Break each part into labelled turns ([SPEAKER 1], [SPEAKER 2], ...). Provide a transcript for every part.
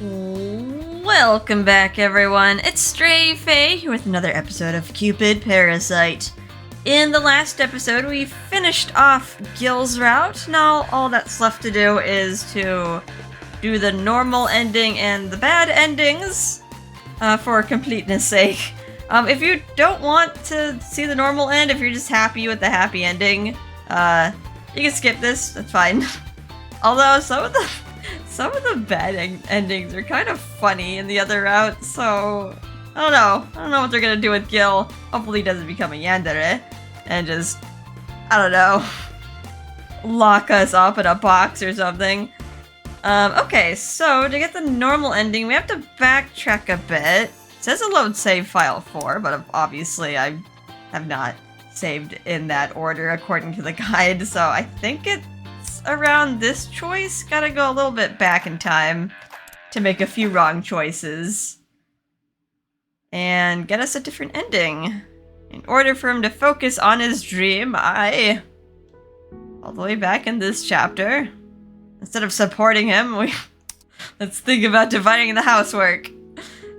[SPEAKER 1] Welcome back, everyone. It's Stray Faye here with another episode of Cupid, Parasite. In the last episode, we finished off Gill's route. Now all that's left to do is to do the normal ending and the bad endings for completeness sake. If you don't want to see the normal end, if you're just happy with the happy ending, you can skip this. That's fine. Although some of the bad endings are kind of funny in the other route, so I don't know what they're gonna do with Gill. Hopefully he doesn't become a yandere and just, I don't know, lock us up in a box or something. Okay, so to get the normal ending, we have to backtrack a bit. It says a load save file 4, but obviously I have not saved in that order according to the guide, so I think it's around this choice. Gotta go a little bit back in time to make a few wrong choices and get us a different ending. In order for him to focus on his dream, all the way back in this chapter, instead of supporting him, let's think about dividing the housework.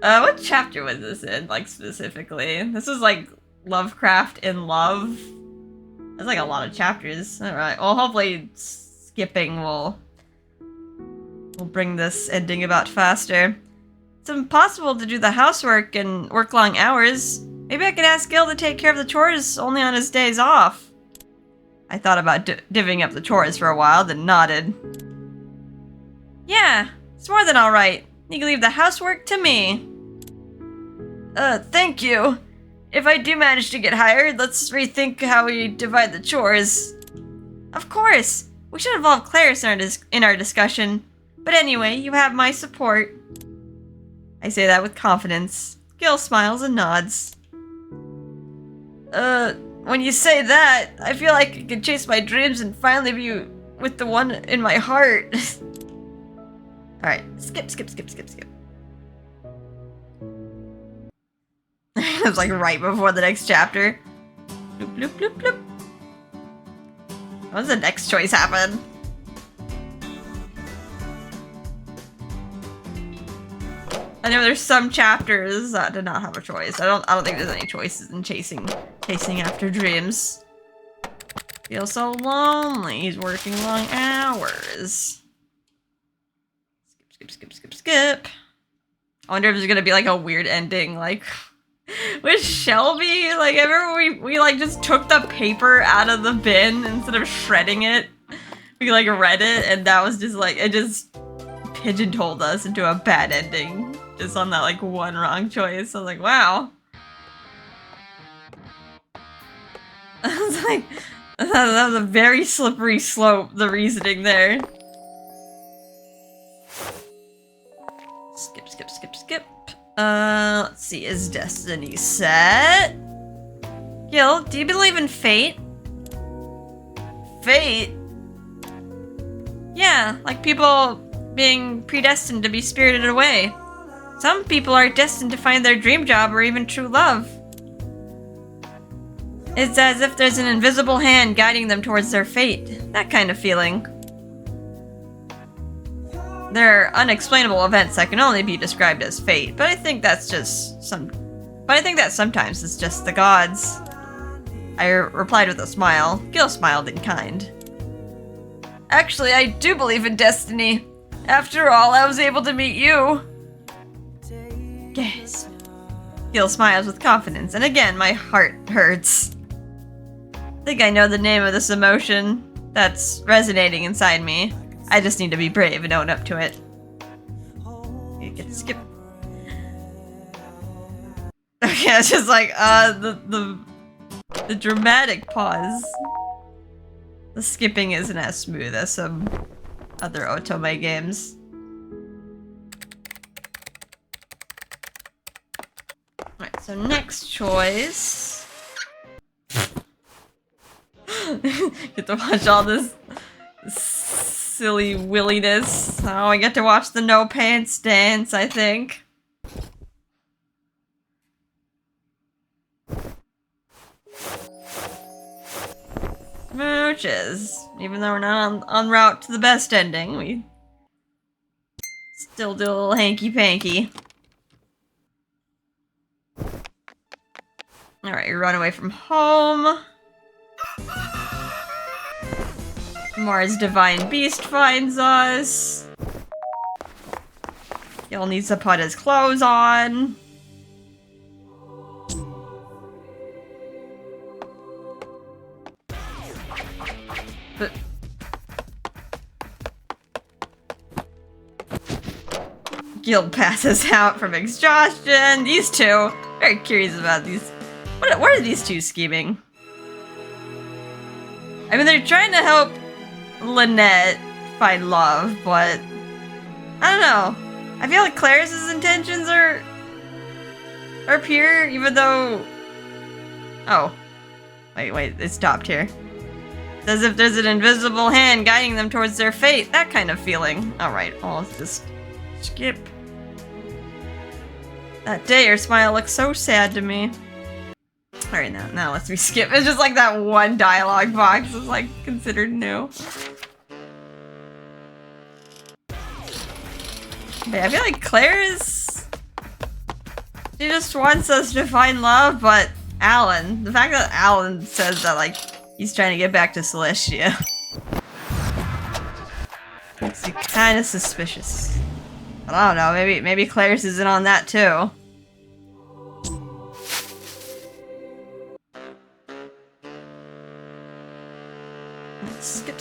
[SPEAKER 1] What chapter was this in, like, specifically? This was like Lovecraft in Love. There's like a lot of chapters. Alright, well, hopefully skipping will bring this ending about faster. It's impossible to do the housework and work long hours. Maybe I could ask Gill to take care of the chores only on his days off. I thought about divvying up the chores for a while, then nodded. Yeah, it's more than alright. You can leave the housework to me. Thank you. If I do manage to get hired, let's rethink how we divide the chores. Of course! We should involve Claris in our discussion. But anyway, you have my support. I say that with confidence. Gill smiles and nods. When you say that, I feel like I can chase my dreams and finally be with the one in my heart. Alright, skip. It was like right before the next chapter. Bloop, bloop, bloop, bloop. What does the next choice happen? I know there's some chapters that did not have a choice. I don't think there's any choices in chasing after dreams. Feels so lonely. He's working long hours. Skip. I wonder if there's gonna be like a weird ending, like with Shelby. Like, I remember we like just took the paper out of the bin instead of shredding it. We like read it, and that was just like, it just pigeonholed us into a bad ending just on that like one wrong choice. I was like, wow. I was like, that was a very slippery slope, the reasoning there. Skip. Let's see, is destiny set? Gill, do you believe in fate? Fate? Yeah, like people being predestined to be spirited away. Some people are destined to find their dream job or even true love. It's as if there's an invisible hand guiding them towards their fate. That kind of feeling. There are unexplainable events that can only be described as fate, but I think that's just sometimes it's just the gods. I replied with a smile. Gill smiled in kind. Actually, I do believe in destiny. After all, I was able to meet you. Yes. Gill smiles with confidence, and again, my heart hurts. I think I know the name of this emotion that's resonating inside me. I just need to be brave and own up to it. You get to skip. Okay, it's just like, the dramatic pause. The skipping isn't as smooth as some other Otome games. Alright, so next choice. Get to watch all this silly williness. Oh, I get to watch the no pants dance, I think. Smooches. Even though we're not en route to the best ending, we Still do a little hanky-panky. Alright, you run away from home. Mars Divine Beast finds us. Gill needs to put his clothes on. But Gill passes out from exhaustion. These two, very curious about these. What are these two scheming? I mean, they're trying to help Lynette find love, but I don't know. I feel like Claris's intentions are pure, even though. Oh, wait, it stopped here. It's as if there's an invisible hand guiding them towards their fate. That kind of feeling. All right, I'll just skip. That day, your smile looks so sad to me. Alright, now let's skip. It's just like that one dialogue box is like considered new. Okay, I feel like Claire's... She just wants us to find love, but Alan, the fact that Alan says that like he's trying to get back to Celestia makes me kind of suspicious. But I don't know, maybe Claire's is in on that too. Skip.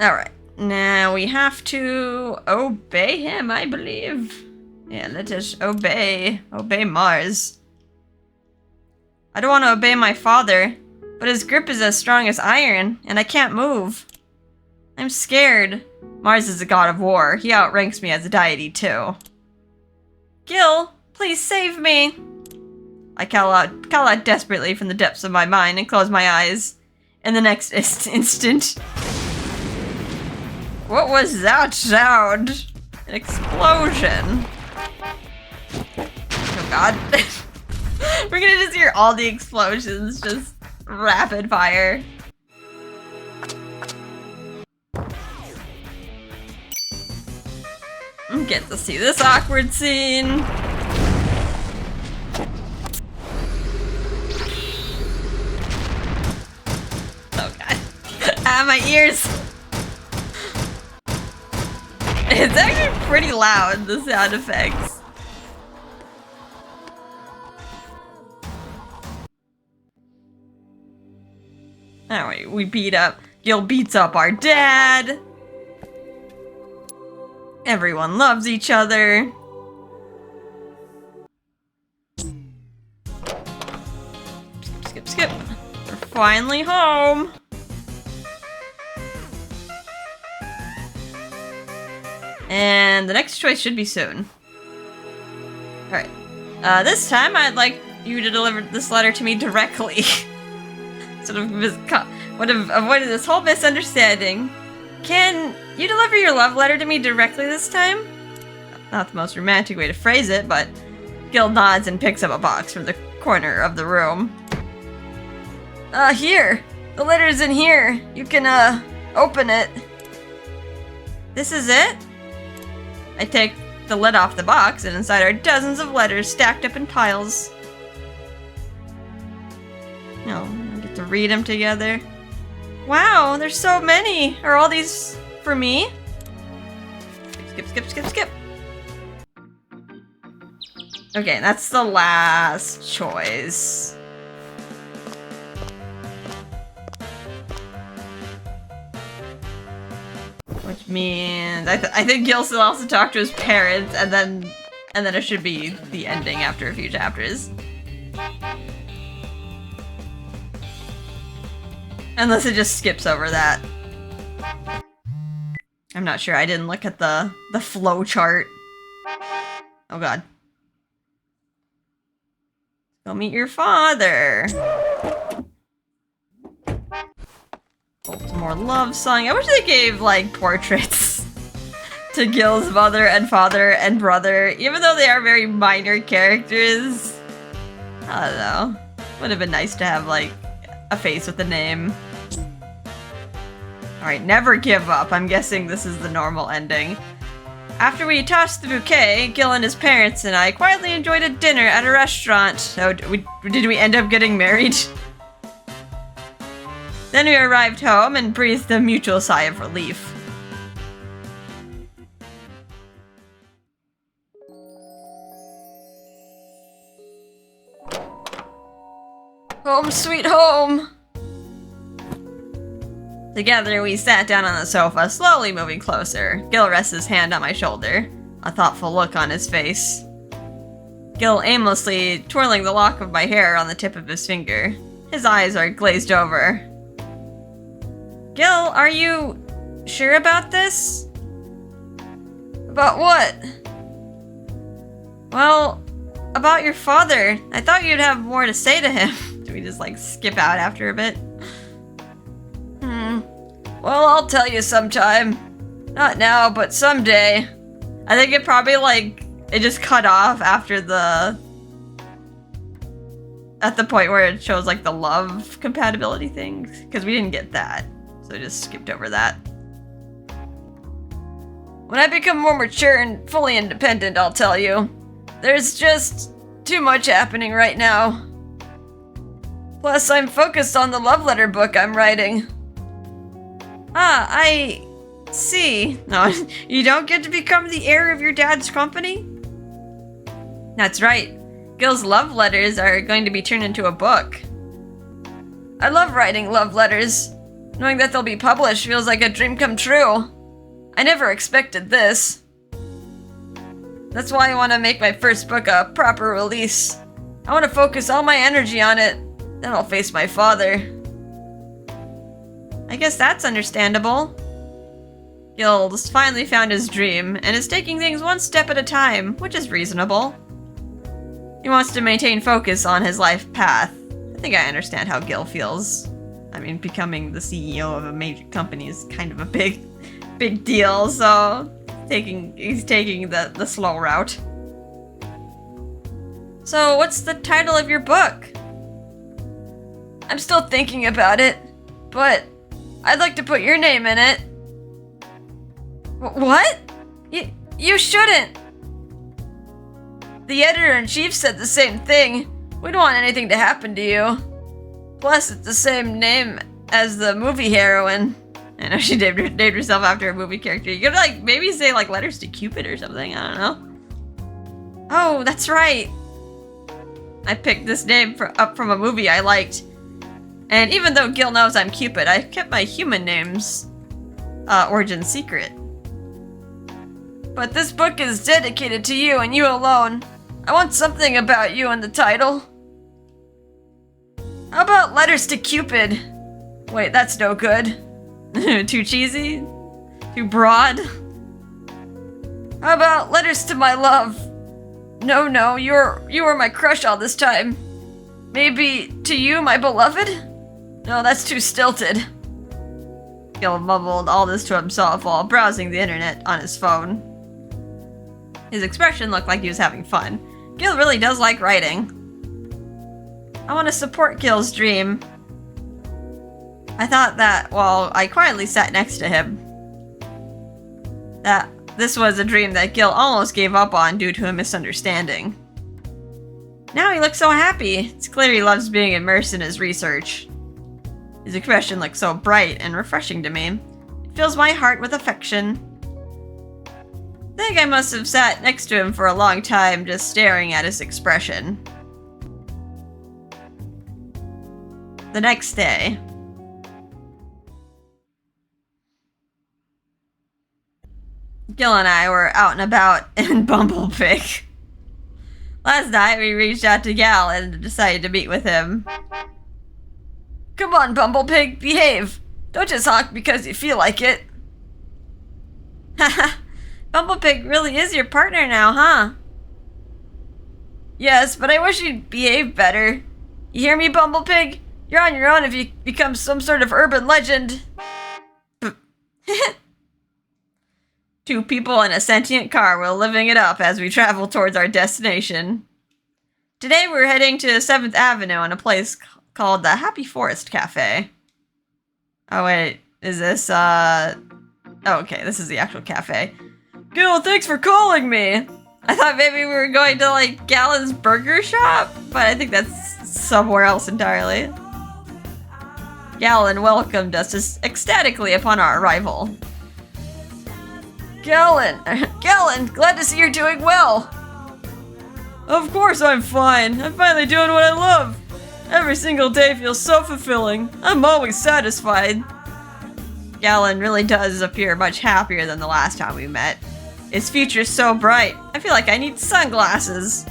[SPEAKER 1] Alright, now we have to obey him, I believe. Yeah, let us obey Mars. I don't want to obey my father, but his grip is as strong as iron, and I can't move. I'm scared. Mars is a god of war. He outranks me as a deity, too. Gill, please save me. I call out desperately from the depths of my mind and close my eyes. In the next instant... What was that sound? An explosion. Oh god. We're gonna just hear all the explosions, just rapid fire. Get to see this awkward scene. Oh god. Ah, my ears! It's actually pretty loud, the sound effects. Alright, Gill beats up our dad. Everyone loves each other. Skip. We're finally home. And the next choice should be soon. Alright. This time I'd like you to deliver this letter to me directly. Sort of would have avoided this whole misunderstanding. Can you deliver your love letter to me directly this time? Not the most romantic way to phrase it, but Gill nods and picks up a box from the corner of the room. Here! The letter's in here! You can, open it. This is it? I take the lid off the box, and inside are dozens of letters stacked up in piles. No, I get to read them together. Wow, there's so many! Are all these for me? Skip. Okay, that's the last choice. Which means I think Gill still has to talk to his parents, and then it should be the ending after a few chapters. Unless it just skips over that. I'm not sure. I didn't look at the flow chart. Oh god. Go meet your father. Baltimore love song. I wish they gave, like, portraits to Gill's mother and father and brother, even though they are very minor characters. I don't know. Would have been nice to have, like, a face with a name. Alright, never give up. I'm guessing this is the normal ending. After we tossed the bouquet, Gill and his parents and I quietly enjoyed a dinner at a restaurant. Oh, did we end up getting married? Then we arrived home and breathed a mutual sigh of relief. Home sweet home! Together, we sat down on the sofa, slowly moving closer. Gill rests his hand on my shoulder, a thoughtful look on his face. Gill aimlessly twirling the lock of my hair on the tip of his finger. His eyes are glazed over. Gill, are you sure about this? About what? Well, about your father. I thought you'd have more to say to him. Do we just, like, skip out after a bit? Well, I'll tell you sometime. Not now, but someday. I think it probably, like, it just cut off after at the point where it shows, like, the love compatibility things. Because we didn't get that. So I just skipped over that. When I become more mature and fully independent, I'll tell you. There's just too much happening right now. Plus, I'm focused on the love letter book I'm writing. Ah, I see. No, you don't get to become the heir of your dad's company? That's right. Gill's love letters are going to be turned into a book. I love writing love letters. Knowing that they'll be published feels like a dream come true. I never expected this. That's why I want to make my first book a proper release. I want to focus all my energy on it. Then I'll face my father. I guess that's understandable. Gill's finally found his dream, and is taking things one step at a time, which is reasonable. He wants to maintain focus on his life path. I think I understand how Gill feels. I mean, becoming the CEO of a major company is kind of a big deal, so he's taking the slow route. So, what's the title of your book? I'm still thinking about it, but I'd like to put your name in it. What? You shouldn't! The editor-in-chief said the same thing. We don't want anything to happen to you. Plus, it's the same name as the movie heroine. I know she named herself after a movie character. You could, like, maybe say, like, Letters to Cupid or something. I don't know. Oh, that's right. I picked this name up from a movie I liked. And even though Gill knows I'm Cupid, I kept my human name's origin secret. But this book is dedicated to you and you alone. I want something about you in the title. How about Letters to Cupid? Wait, that's no good. Too cheesy? Too broad? How about Letters to My Love? No, you were my crush all this time. Maybe to you, my beloved? No, that's too stilted. Gill mumbled all this to himself while browsing the internet on his phone. His expression looked like he was having fun. Gill really does like writing. I want to support Gill's dream. I thought that while I quietly sat next to him, that this was a dream that Gill almost gave up on due to a misunderstanding. Now he looks so happy. It's clear he loves being immersed in his research. His expression looks so bright and refreshing to me. It fills my heart with affection. I think I must have sat next to him for a long time just staring at his expression. The next day. Gill and I were out and about in Bumblebig. Last night we reached out to Gal and decided to meet with him. Come on, Bumblebig, behave. Don't just honk because you feel like it. Haha, Bumblebig really is your partner now, huh? Yes, but I wish you'd behave better. You hear me, Bumblebig? You're on your own if you become some sort of urban legend. Two people in a sentient car will living it up as we travel towards our destination. Today we're heading to 7th Avenue in a place called the Happy Forest Cafe. Oh wait, Is this, oh, okay, this is the actual cafe. Gill, thanks for calling me! I thought maybe we were going to, like, Gallon's burger shop, but I think that's somewhere else entirely. Gallon welcomed us ecstatically upon our arrival. Gallon, glad to see you're doing well! Of course I'm fine. I'm finally doing what I love. Every single day feels so fulfilling. I'm always satisfied. Gallon really does appear much happier than the last time we met. His future's so bright. I feel like I need sunglasses.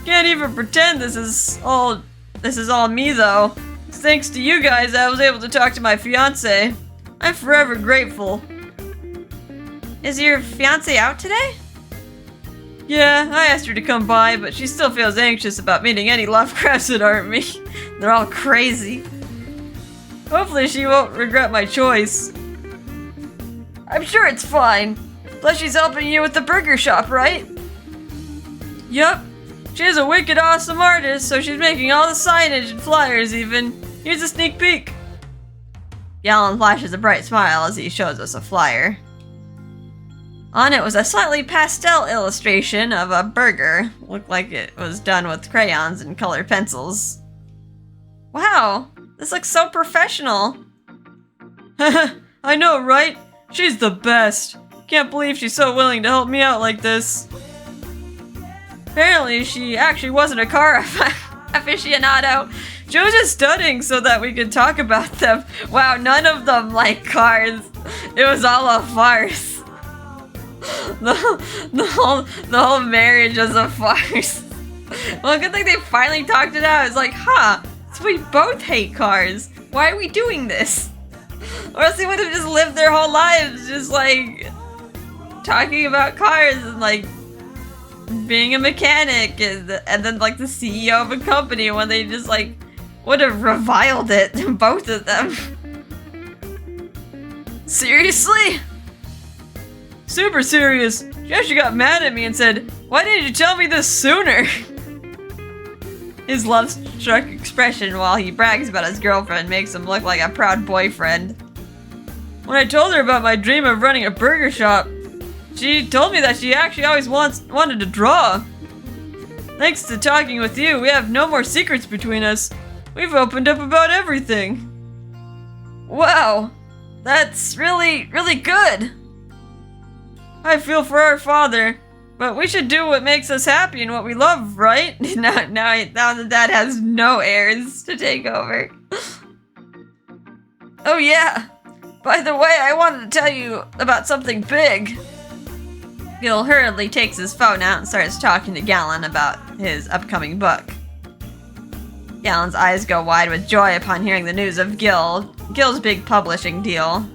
[SPEAKER 1] Can't even pretend this is all me though. Thanks to you guys, I was able to talk to my fiance. I'm forever grateful. Is your fiance out today? Yeah, I asked her to come by, but she still feels anxious about meeting any Lovecrafts that aren't me. They're all crazy. Hopefully she won't regret my choice. I'm sure it's fine. Plus she's helping you with the burger shop, right? Yup. She's a wicked awesome artist, so she's making all the signage and flyers even. Here's a sneak peek. Gallon flashes a bright smile as he shows us a flyer. On it was a slightly pastel illustration of a burger. Looked like it was done with crayons and colored pencils. Wow, this looks so professional. I know, right? She's the best. Can't believe she's so willing to help me out like this. Apparently, she actually wasn't a car aficionado. She was just studying so that we could talk about them. Wow, none of them like cars. It was all a farce. The whole marriage was a farce. Well, good thing they finally talked it out. It's like, huh, so we both hate cars. Why are we doing this? Or else they would have just lived their whole lives just like talking about cars and like being a mechanic and then like the CEO of a company when they just like would have reviled it, both of them. Seriously? Super serious. She actually got mad at me and said, "Why didn't you tell me this sooner?" His love-struck expression while he brags about his girlfriend makes him look like a proud boyfriend. When I told her about my dream of running a burger shop, she told me that she actually always wanted to draw. Thanks to talking with you, we have no more secrets between us. We've opened up about everything. Wow, that's really, really good. I feel for our father, but we should do what makes us happy and what we love, right? Now that Dad has no heirs to take over. Oh yeah, by the way, I wanted to tell you about something big. Gill hurriedly takes his phone out and starts talking to Gallon about his upcoming book. Gallon's eyes go wide with joy upon hearing the news of Gill's big publishing deal.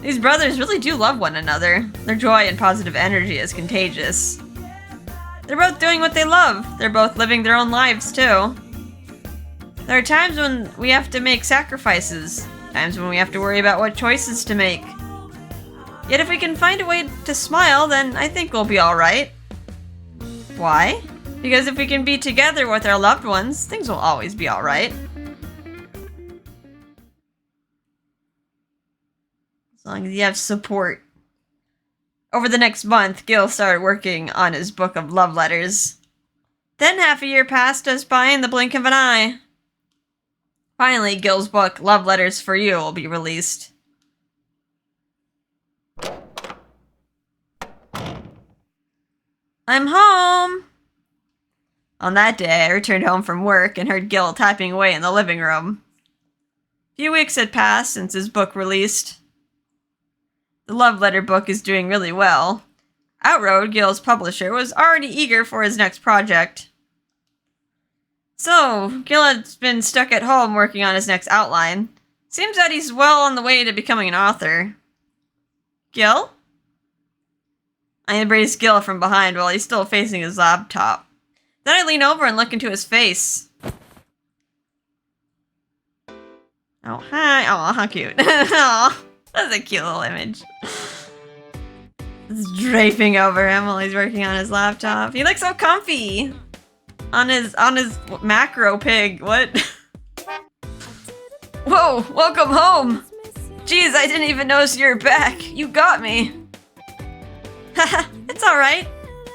[SPEAKER 1] These brothers really do love one another. Their joy and positive energy is contagious. They're both doing what they love. They're both living their own lives, too. There are times when we have to make sacrifices. Times when we have to worry about what choices to make. Yet if we can find a way to smile, then I think we'll be alright. Why? Because if we can be together with our loved ones, things will always be alright. As long as you have support. Over the next month, Gill started working on his book of love letters. Then half a year passed us by in the blink of an eye. Finally, Gill's book, Love Letters for You, will be released. I'm home! On that day, I returned home from work and heard Gill typing away in the living room. A few weeks had passed since his book released. The love letter book is doing really well. Outroad, Gill's publisher, was already eager for his next project. So, Gill has been stuck at home working on his next outline. Seems that he's well on the way to becoming an author. Gill? I embrace Gill from behind while he's still facing his laptop. Then I lean over and look into his face. Oh, hi. Oh, how cute. Oh, that's a cute little image. It's draping over him while he's working on his laptop. He looks so comfy. On his macro pig. What? Whoa, Whoa, welcome home! Jeez, I didn't even notice you were back. You got me. Haha, it's alright.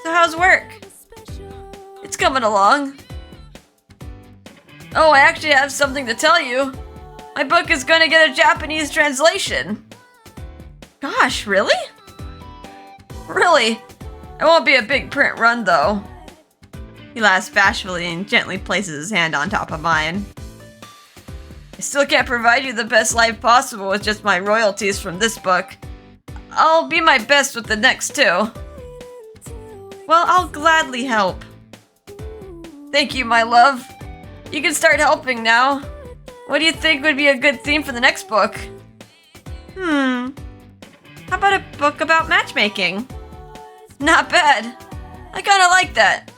[SPEAKER 1] So how's work? It's coming along. Oh, I actually have something to tell you. My book is gonna get a Japanese translation. Gosh, really? Really? It won't be a big print run, though. He laughs bashfully and gently places his hand on top of mine. I still can't provide you the best life possible with just my royalties from this book. I'll be my best with the next two. Well, I'll gladly help. Thank you, my love. You can start helping now. What do you think would be a good theme for the next book? How about a book about matchmaking? Not bad. I kinda like that.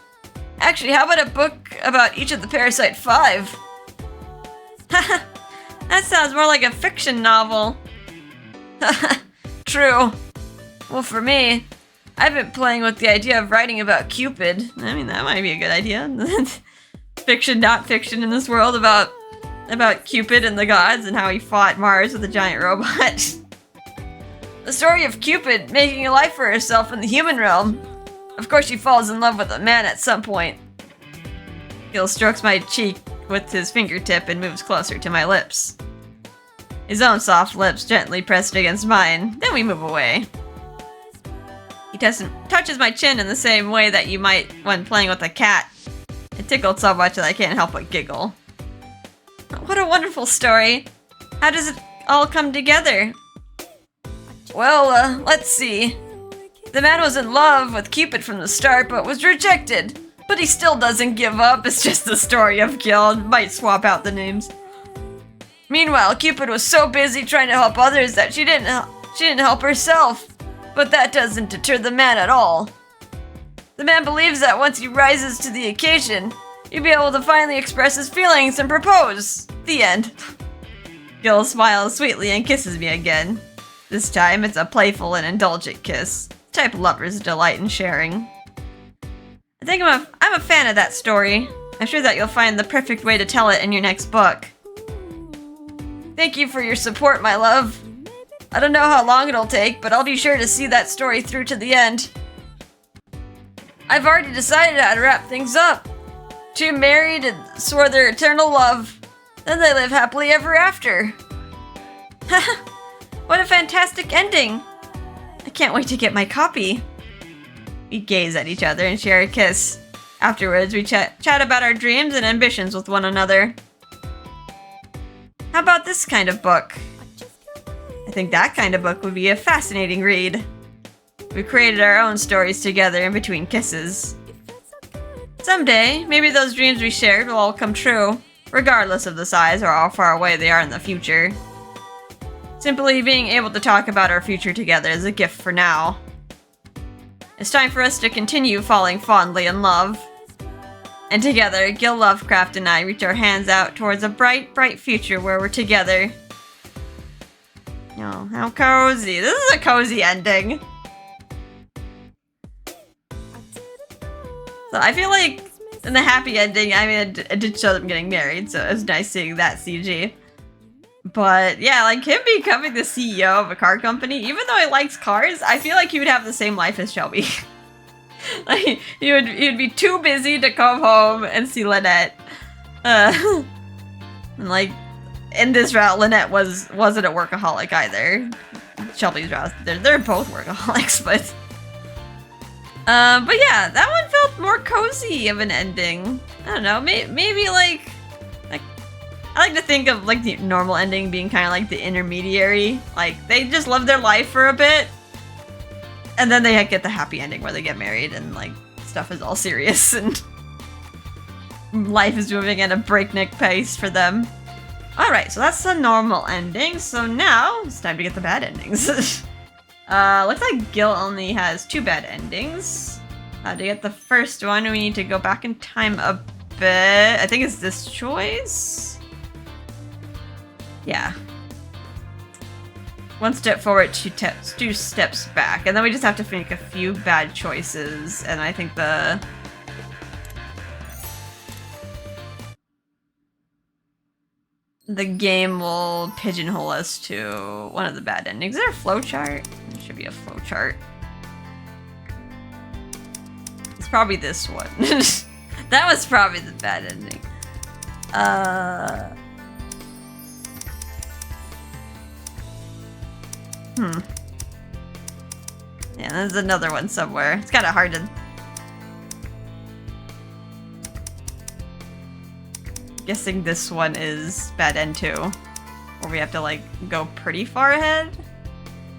[SPEAKER 1] Actually, how about a book about each of the Parasite 5? Haha, that sounds more like a fiction novel. True. Well, for me, I've been playing with the idea of writing about Cupid. I mean, that might be a good idea. Fiction, not fiction in this world about Cupid and the gods and how he fought Mars with a giant robot. The story of Cupid making a life for herself in the human realm. Of course, she falls in love with a man at some point. Gill strokes my cheek with his fingertip and moves closer to my lips. His own soft lips gently pressed against mine, then we move away. He touches my chin in the same way that you might when playing with a cat. It tickled so much that I can't help but giggle. What a wonderful story. How does it all come together? Well, let's see. The man was in love with Cupid from the start, but was rejected. But he still doesn't give up. It's just the story of Gill. Might swap out the names. Meanwhile, Cupid was so busy trying to help others that she didn't help herself. But that doesn't deter the man at all. The man believes that once he rises to the occasion, he'll be able to finally express his feelings and propose. The end. Gill smiles sweetly and kisses me again. This time, it's a playful and indulgent kiss. The type lovers delight in sharing. I think I'm a fan of that story. I'm sure that you'll find the perfect way to tell it in your next book. Thank you for your support, my love. I don't know how long it'll take, but I'll be sure to see that story through to the end. I've already decided how to wrap things up. Two married and swore their eternal love. Then they live happily ever after. What a fantastic ending. I can't wait to get my copy. We gaze at each other and share a kiss. Afterwards, we chat about our dreams and ambitions with one another. How about this kind of book? I think that kind of book would be a fascinating read. We created our own stories together in between kisses. Someday, maybe those dreams we shared will all come true, regardless of the size or how far away they are in the future. Simply being able to talk about our future together is a gift for now. It's time for us to continue falling fondly in love. And together, Gill Lovecraft and I reach our hands out towards a bright, bright future where we're together. Oh, how cozy. This is a cozy ending. So I feel like in the happy ending, I mean, it did show them getting married, so it was nice seeing that CG. But yeah, like him becoming the CEO of a car company, even though he likes cars, I feel like he would have the same life as Shelby. Like he'd be too busy to come home and see Lynette. And like in this route, Lynette wasn't a workaholic either. Shelby's route, they're both workaholics, but yeah, that one felt more cozy of an ending. I don't know, maybe like I like to think of like the normal ending being kind of like the intermediary. Like they just live their life for a bit, and then they get the happy ending where they get married and like stuff is all serious and life is moving at a breakneck pace for them. Alright, so that's the normal ending. So now it's time to get the bad endings. Looks like Gill only has 2 bad endings. To get the first one, we need to go back in time a bit. I think it's this choice. Yeah. 1 step forward, 2 steps back. And then we just have to make a few bad choices. And I think the... the game will pigeonhole us to one of the bad endings. Is there a flowchart? There should be a flowchart. It's probably this one. That was probably the bad ending. Yeah, there's another one somewhere. It's kind of hard to... Guessing this one is bad end 2. Where we have to, like, go pretty far ahead?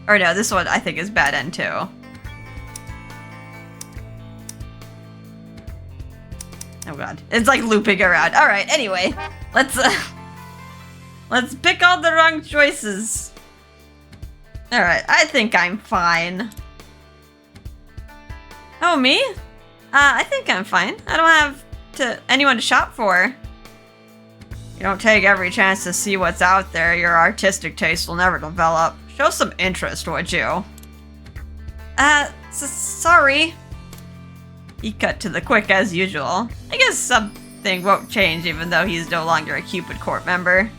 [SPEAKER 1] Or no, this one I think is bad end 2. Oh god. It's like looping around. Alright, anyway. Let's pick all the wrong choices. Alright, I think I'm fine. Oh, me? I think I'm fine. I don't have anyone to shop for. You don't take every chance to see what's out there. Your artistic taste will never develop. Show some interest, would you? Sorry. He cut to the quick as usual. I guess something won't change even though he's no longer a Cupid Corp member.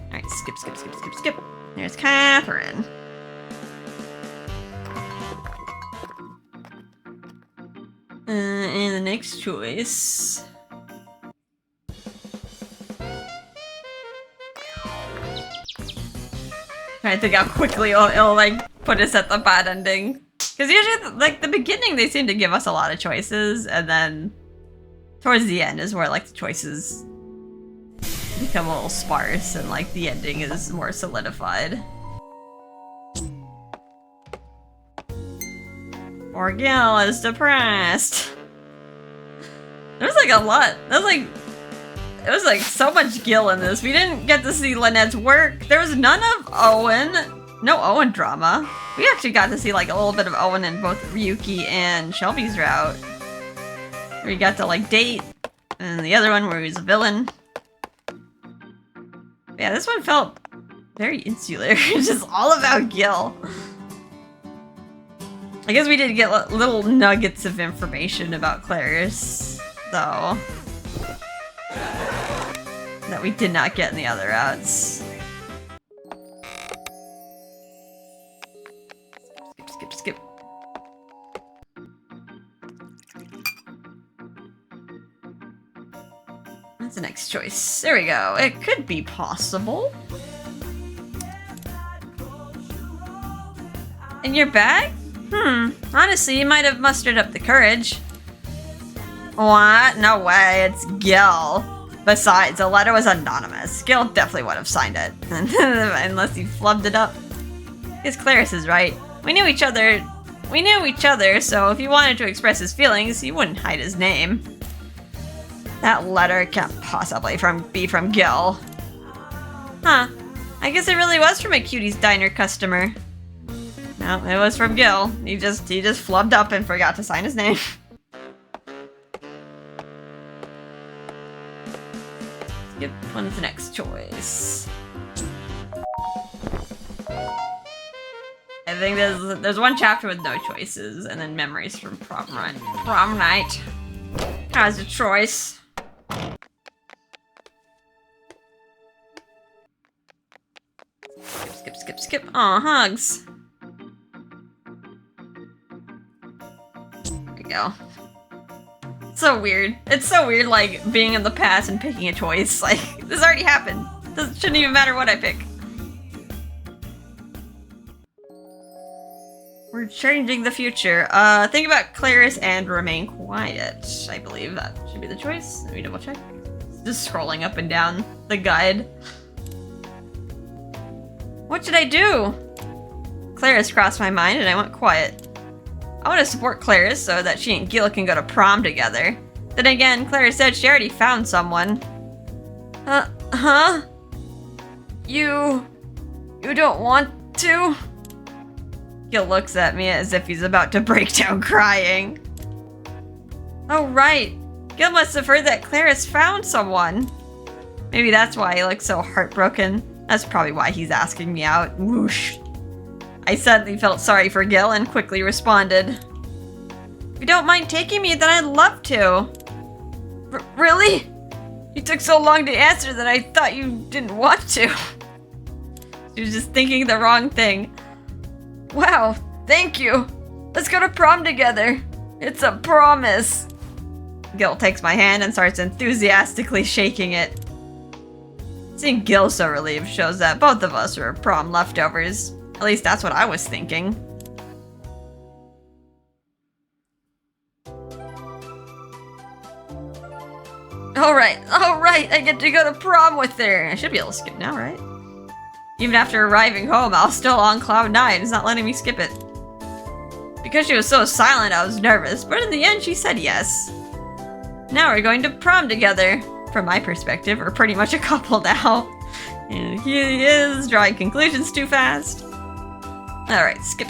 [SPEAKER 1] Alright, skip. There's Catherine. And the next choice... I think how quickly it'll like put us at the bad ending. Because usually, like the beginning, they seem to give us a lot of choices, and then towards the end is where like the choices become a little sparse, and like the ending is more solidified. Or Gill is depressed. There's like a lot. It was like so much Gill in this. We didn't get to see Lynette's work. There was none of Owen. No Owen drama. We actually got to see like a little bit of Owen in both Ryuki and Shelby's route. We got to like date. And the other one where he was a villain. Yeah, this one felt very insular. It's just all about Gill. I guess we did get little nuggets of information about Clarice, though. That we did not get in the other routes. Skip. That's the next choice. There we go. It could be possible. In your bag? Honestly, you might have mustered up the courage. What? No way, it's Gill. Besides, the letter was anonymous. Gill definitely would have signed it. Unless he flubbed it up. Guess Clarice is right. We knew each other, so if he wanted to express his feelings, he wouldn't hide his name. That letter can't possibly be from Gill. Huh. I guess it really was from a Cutie's Diner customer. No, it was from Gill. He just flubbed up and forgot to sign his name. Skip on to the next choice. I think there's one chapter with no choices, and then memories from prom night. Has a choice. Skip. Aw, hugs. There we go. So weird. It's so weird, like, being in the past and picking a choice. Like, this already happened. This shouldn't even matter what I pick. We're changing the future. Think about Clarice and remain quiet. I believe that should be the choice. Let me double check. Just scrolling up and down the guide. What should I do? Clarice crossed my mind and I went quiet. I want to support Clarice so that she and Gill can go to prom together. Then again, Clarice said she already found someone. Huh? You don't want to? Gill looks at me as if he's about to break down crying. Oh right, Gill must have heard that Clarice found someone. Maybe that's why he looks so heartbroken. That's probably why he's asking me out. Whoosh. I suddenly felt sorry for Gill and quickly responded. If you don't mind taking me, then I'd love to. Really? You took so long to answer that I thought you didn't want to. She was just thinking the wrong thing. Wow, thank you. Let's go to prom together. It's a promise. Gill takes my hand and starts enthusiastically shaking it. Seeing Gill so relieved shows that both of us were prom leftovers. At least that's what I was thinking. Alright, I get to go to prom with her. I should be able to skip now, right? Even after arriving home, I was still on cloud 9. It's not letting me skip it. Because she was so silent, I was nervous, but in the end, she said yes. Now we're going to prom together. From my perspective, we're pretty much a couple now. And he is drawing conclusions too fast. Alright, skip.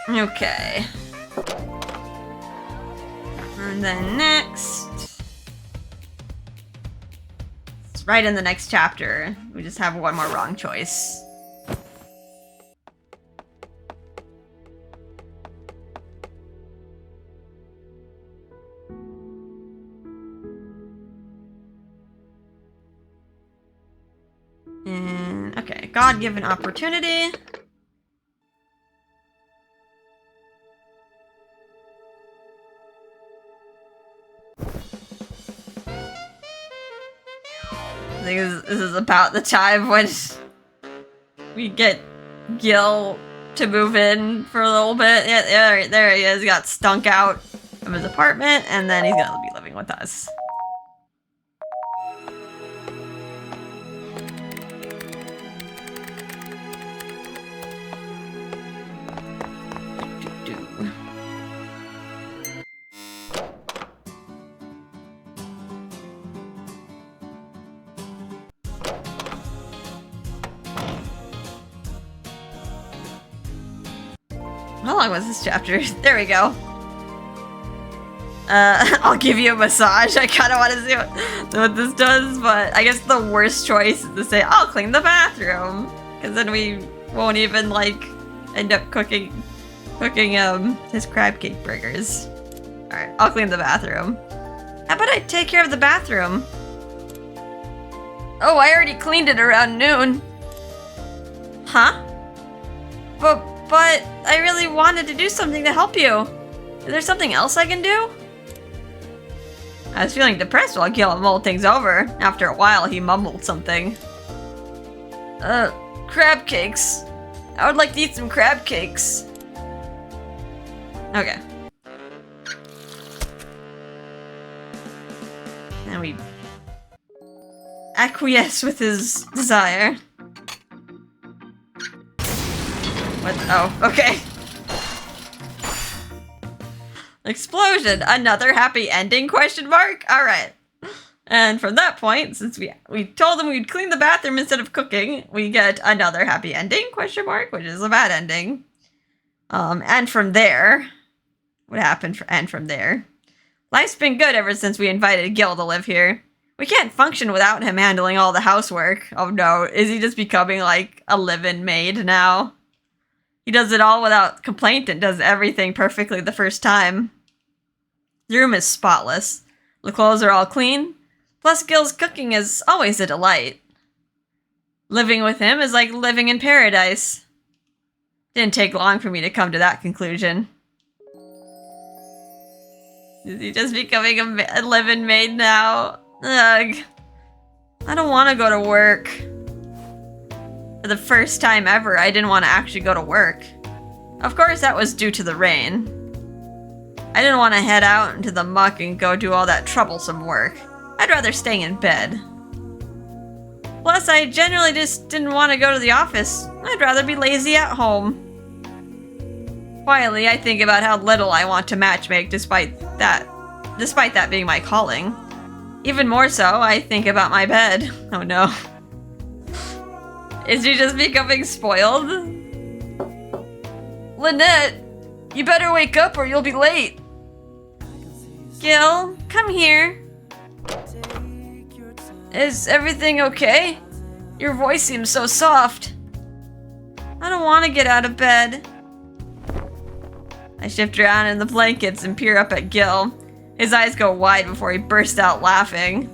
[SPEAKER 1] Okay. And then next... It's right in the next chapter. We just have one more wrong choice. And, okay, God-given opportunity. I think this is about the time when we get Gill to move in for a little bit. Yeah, there he is. He got stunk out of his apartment, and then he's gonna be living with us. How long was this chapter? There we go. I'll give you a massage. I kind of want to see what this does, but I guess the worst choice is to say, I'll clean the bathroom. Because then we won't even, like, end up cooking his crab cake burgers. Alright, I'll clean the bathroom. How about I take care of the bathroom? Oh, I already cleaned it around noon. Huh? But I really wanted to do something to help you. Is there something else I can do? I was feeling depressed while Gill mulled things over. After a while, he mumbled something. Crab cakes. I would like to eat some crab cakes. Okay. And we acquiesce with his desire. What? Oh, okay. Explosion! Another happy ending? Question mark? Alright. And from that point, since we told them we'd clean the bathroom instead of cooking, we get another happy ending? Question mark? Which is a bad ending. And from there... What happened? And from there... Life's been good ever since we invited Gill to live here. We can't function without him handling all the housework. Oh no, is he just becoming like a live-in maid now? He does it all without complaint and does everything perfectly the first time. The room is spotless. The clothes are all clean. Plus, Gill's cooking is always a delight. Living with him is like living in paradise. Didn't take long for me to come to that conclusion. Is he just becoming a live-in maid now? Ugh. I don't want to go to work. For the first time ever, I didn't want to actually go to work. Of course, that was due to the rain. I didn't want to head out into the muck and go do all that troublesome work. I'd rather stay in bed. Plus, I generally just didn't want to go to the office. I'd rather be lazy at home. Quietly, I think about how little I want to matchmake despite that being my calling. Even more so, I think about my bed. Oh no. Is she just becoming spoiled? Lynette, you better wake up or you'll be late. Gill, come here. Is everything okay? Your voice seems so soft. I don't want to get out of bed. I shift around in the blankets and peer up at Gill. His eyes go wide before he bursts out laughing.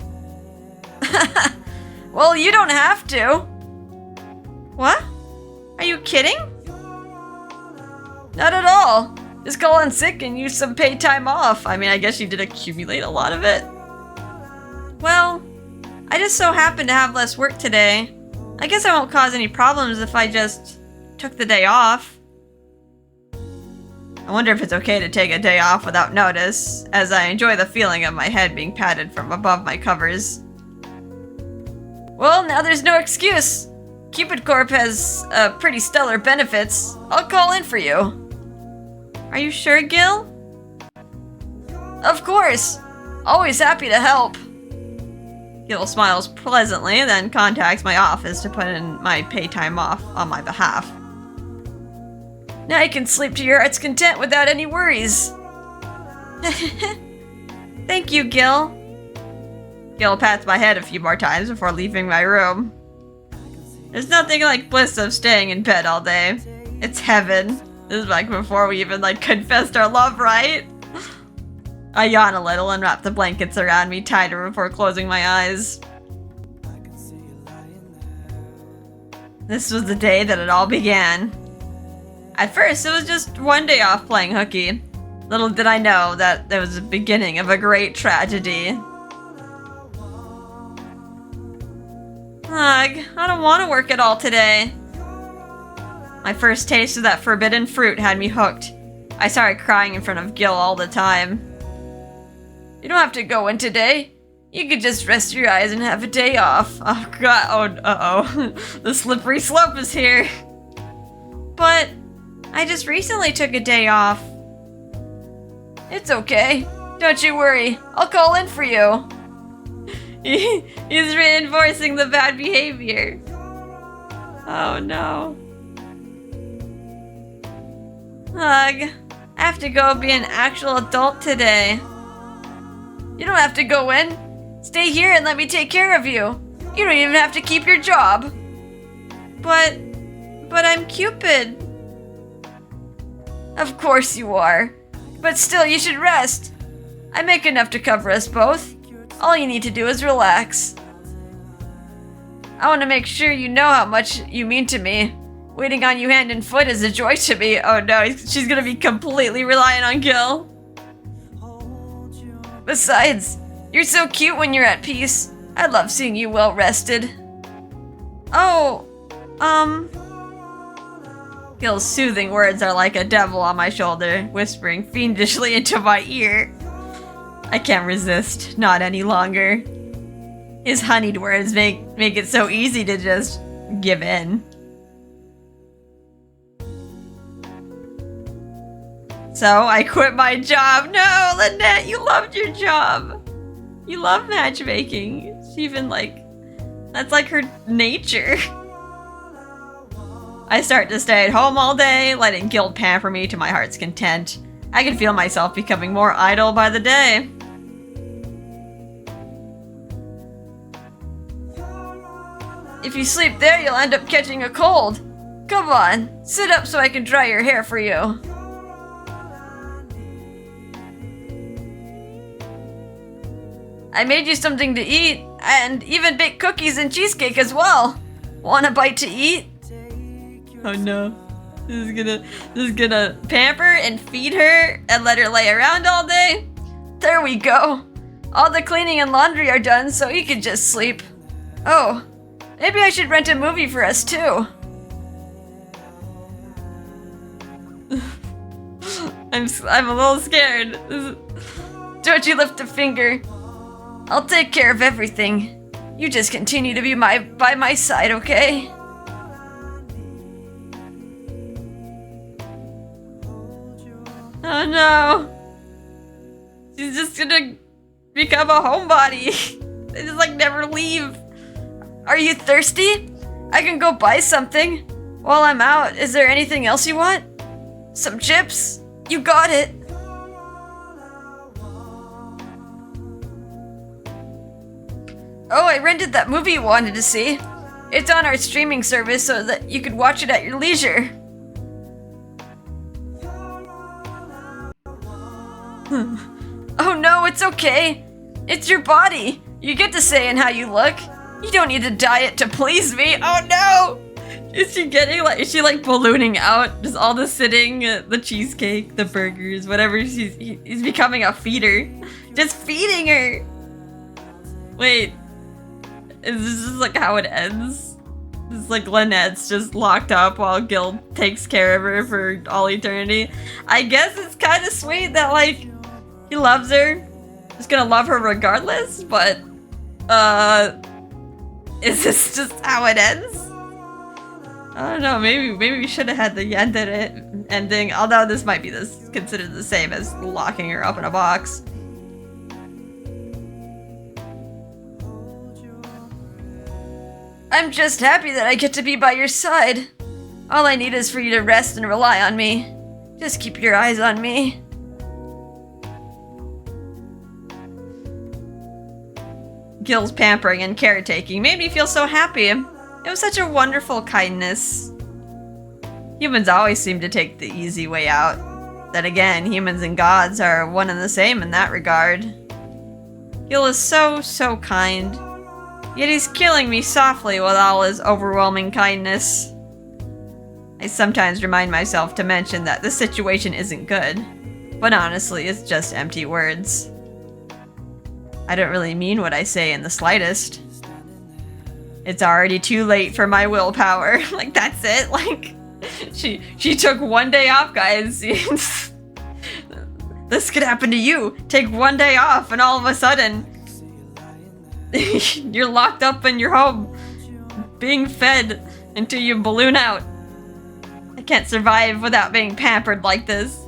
[SPEAKER 1] Well, you don't have to. What? Are you kidding? Not at all. Just call in sick and use some paid time off. I mean, I guess you did accumulate a lot of it. Well, I just so happen to have less work today. I guess I won't cause any problems if I just took the day off. I wonder if it's okay to take a day off without notice, as I enjoy the feeling of my head being patted from above my covers. Well, now there's no excuse. Cupid Corp has pretty stellar benefits. I'll call in for you. Are you sure, Gill? Of course. Always happy to help. Gill smiles pleasantly, then contacts my office to put in my pay time off on my behalf. Now you can sleep to your heart's content without any worries. Thank you, Gill. Gill pats my head a few more times before leaving my room. There's nothing like bliss of staying in bed all day. It's heaven. This is like before we even confessed our love, right? I yawn a little and wrap the blankets around me tighter before closing my eyes. This was the day that it all began. At first, it was just one day off playing hooky. Little did I know that it was the beginning of a great tragedy. Ugh, I don't want to work at all today. My first taste of that forbidden fruit had me hooked. I started crying in front of Gill all the time. You don't have to go in today. You could just rest your eyes and have a day off. Oh god, uh-oh. The slippery slope is here. But I just recently took a day off. It's okay. Don't you worry. I'll call in for you. He's reinforcing the bad behavior. Oh no. Ugh. I have to go be an actual adult today. You don't have to go in. Stay here and let me take care of you. You don't even have to keep your job. But I'm Cupid. Of course you are. But still, you should rest. I make enough to cover us both. All you need to do is relax. I want to make sure you know how much you mean to me. Waiting on you hand and foot is a joy to me. Oh no, she's gonna be completely reliant on Gill. Besides, you're so cute when you're at peace. I love seeing you well rested. Oh, Gill's soothing words are like a devil on my shoulder, whispering fiendishly into my ear. I can't resist, not any longer. His honeyed words make it so easy to just give in. So I quit my job. No, Lynette, you loved your job. You love matchmaking. She even that's like her nature. I start to stay at home all day, letting Gill pamper me to my heart's content. I can feel myself becoming more idle by the day. If you sleep there, you'll end up catching a cold. Come on, sit up so I can dry your hair for you. I made you something to eat, and even baked cookies and cheesecake as well. Want a bite to eat? Oh no. This is gonna pamper and feed her and let her lay around all day? There we go. All the cleaning and laundry are done, so you can just sleep. Oh, maybe I should rent a movie for us too. I'm a little scared. Don't you lift a finger. I'll take care of everything. You just continue to be by my side, okay? Oh no. She's just gonna become a homebody. They just never leave. Are you thirsty? I can go buy something. While I'm out, is there anything else you want? Some chips? You got it. Oh, I rented that movie you wanted to see. It's on our streaming service so that you could watch it at your leisure. Oh no, it's okay. It's your body. You get to say in how you look. You don't need to diet to please me. Oh no! Is she ballooning out? Just all the sitting, the cheesecake, the burgers, whatever. He's becoming a feeder. Just feeding her. Wait, is this just like how it ends? It's like Lynette's just locked up while Gill takes care of her for all eternity. I guess it's kind of sweet that like he loves her. He's gonna love her regardless, but is this just how it ends? I don't know, maybe we should have had the ending, although this might be considered the same as locking her up in a box. I'm just happy that I get to be by your side. All I need is for you to rest and rely on me. Just keep your eyes on me. Gill's pampering and caretaking made me feel so happy. It was such a wonderful kindness. Humans always seem to take the easy way out. Then again, humans and gods are one and the same in that regard. Gill is so kind. Yet he's killing me softly with all his overwhelming kindness. I sometimes remind myself to mention that the situation isn't good, but honestly, it's just empty words. I don't really mean what I say in the slightest. It's already too late for my willpower. Like, that's it. Like, she took one day off, guys. This could happen to you. Take one day off, and all of a sudden, you're locked up in your home, being fed until you balloon out. I can't survive without being pampered like this.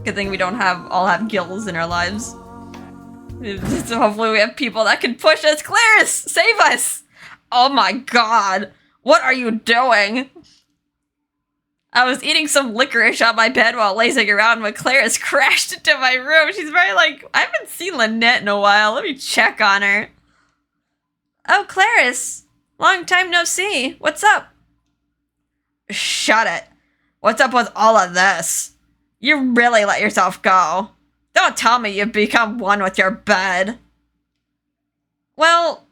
[SPEAKER 1] Good thing we don't all have Gills in our lives. So hopefully we have people that can push us. Clarice, save us! Oh my god, what are you doing? I was eating some licorice on my bed while lazing around when Clarice crashed into my room. She's very like, I haven't seen Lynette in a while. Let me check on her. Oh, Clarice. Long time no see. What's up? Shut it. What's up with all of this? You really let yourself go. Don't tell me you've become one with your bed. Well,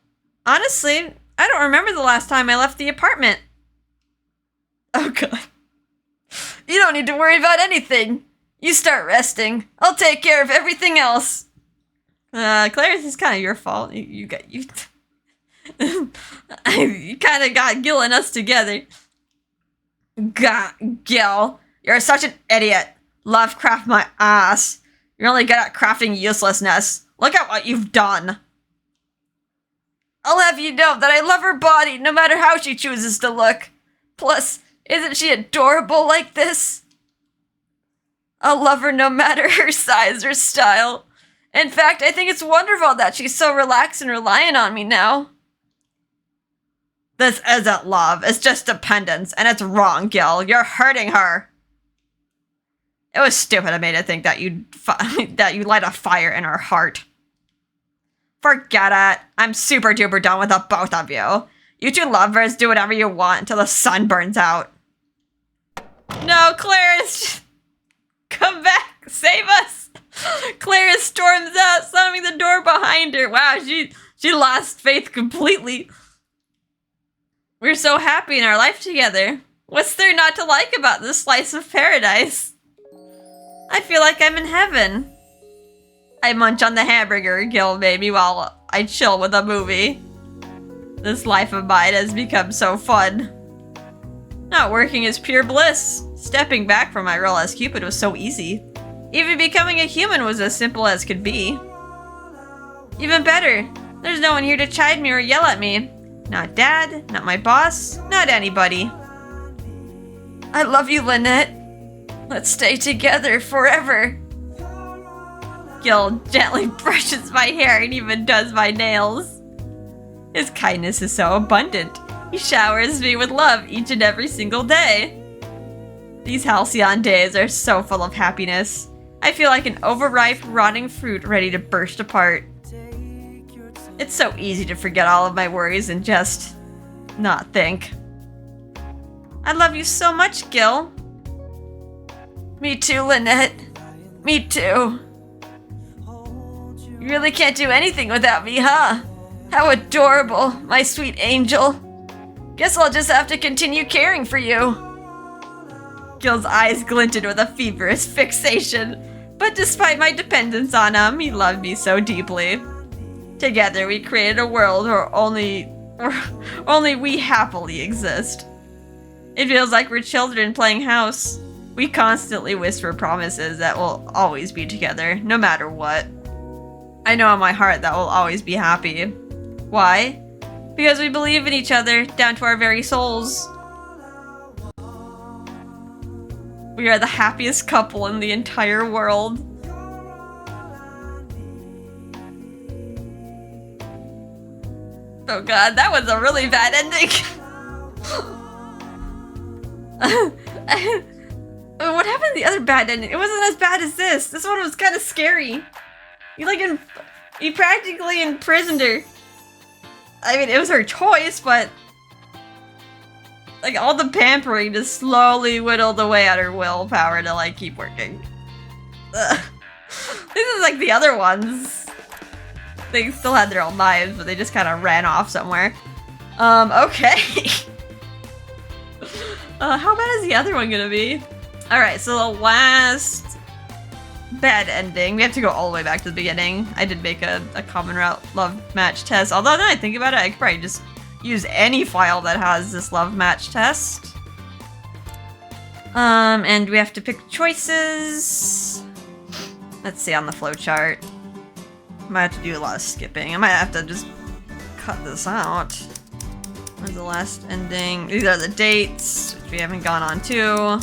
[SPEAKER 1] honestly, I don't remember the last time I left the apartment. Oh, God. You don't need to worry about anything. You start resting. I'll take care of everything else. Clarice, is kind of your fault. You kind of got Gill and us together. God, Gill, you're such an idiot. Lovecraft my ass. You're only good at crafting uselessness. Look at what you've done. I'll have you know that I love her body no matter how she chooses to look. Plus, isn't she adorable like this? I'll love her no matter her size or style. In fact, I think it's wonderful that she's so relaxed and reliant on me now. This isn't love, it's just dependence, and it's wrong, Gill. You're hurting her. It was stupid of me to think that you'd light a fire in her heart. Forget it. I'm super duper done with the both of you. You two lovers do whatever you want until the sun burns out. No, Clarice! Come back! Save us! Clarice storms out, slamming the door behind her. Wow, she lost faith completely. We're so happy in our life together. What's there not to like about this slice of paradise? I feel like I'm in heaven. I munch on the hamburger Gill made me while I chill with a movie. This life of mine has become so fun. Not working is pure bliss. Stepping back from my role as Cupid was so easy. Even becoming a human was as simple as could be. Even better, there's no one here to chide me or yell at me. Not Dad, not my boss, not anybody. I love you, Lynette. Let's stay together forever. Gill gently brushes my hair and even does my nails. His kindness is so abundant. He showers me with love each and every single day. These halcyon days are so full of happiness. I feel like an overripe, rotting fruit ready to burst apart. It's so easy to forget all of my worries and just not think. I love you so much, Gill. Me too, Lynette. Me too. You really can't do anything without me, huh? How adorable, my sweet angel. Guess I'll just have to continue caring for you. Gill's eyes glinted with a feverish fixation, but despite my dependence on him, he loved me so deeply. Together we created a world where only we happily exist. It feels like we're children playing house. We constantly whisper promises that we'll always be together, no matter what. I know in my heart that we'll always be happy. Why? Because we believe in each other, down to our very souls. We are the happiest couple in the entire world. Oh god, that was a really bad ending. What happened to the other bad ending? It wasn't as bad as this. This one was kind of scary. He practically imprisoned her. I mean, it was her choice, but like all the pampering just slowly whittled away at her willpower to like keep working. Ugh. This is like the other ones. They still had their own lives, but they just kind of ran off somewhere. Okay. How bad is the other one gonna be? Alright, so the last bad ending. We have to go all the way back to the beginning. I did make a common route love match test. Although now I think about it, I could probably just use any file that has this love match test. And we have to pick choices. Let's see on the flowchart. I might have to do a lot of skipping. I might have to just cut this out. When's the last ending? These are the dates, which we haven't gone on to.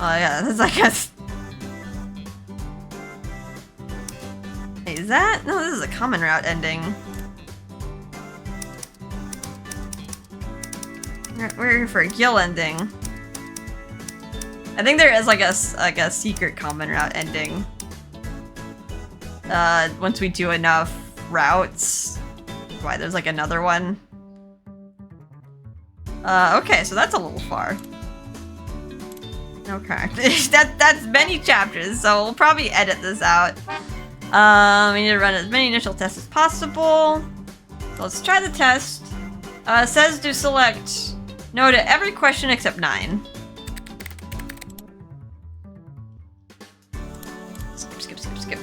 [SPEAKER 1] Oh yeah, that's like a... Wait, is that? No, this is a common route ending. We're here for a Gill ending. I think there is like a secret common route ending. Once we do enough routes. Why, there's like another one. Okay, so that's a little far. Okay. That's many chapters, so we'll probably edit this out. We need to run as many initial tests as possible. So let's try the test. It says to select no to every question except 9. Skip.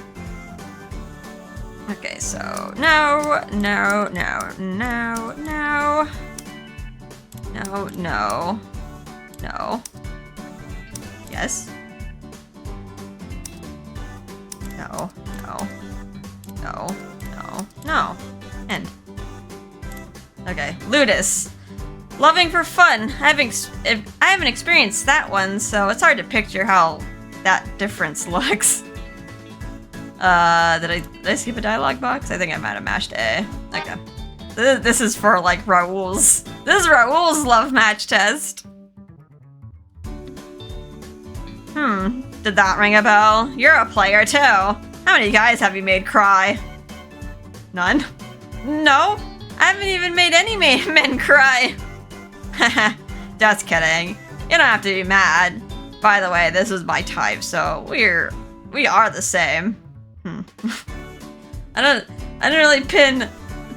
[SPEAKER 1] Okay, so no. Yes. No. End. Okay, Ludus. Loving for fun. I haven't experienced that one, so it's hard to picture how that difference looks. Did I skip a dialogue box? I think I might have mashed A. Okay. This is for, like, Raoul's. This is Raoul's love match test. Did that ring a bell? You're a player, too. How many guys have you made cry? None? No? I haven't even made any men cry. Haha, just kidding. You don't have to be mad. By the way, this is my type, so we are the same. I don't really pin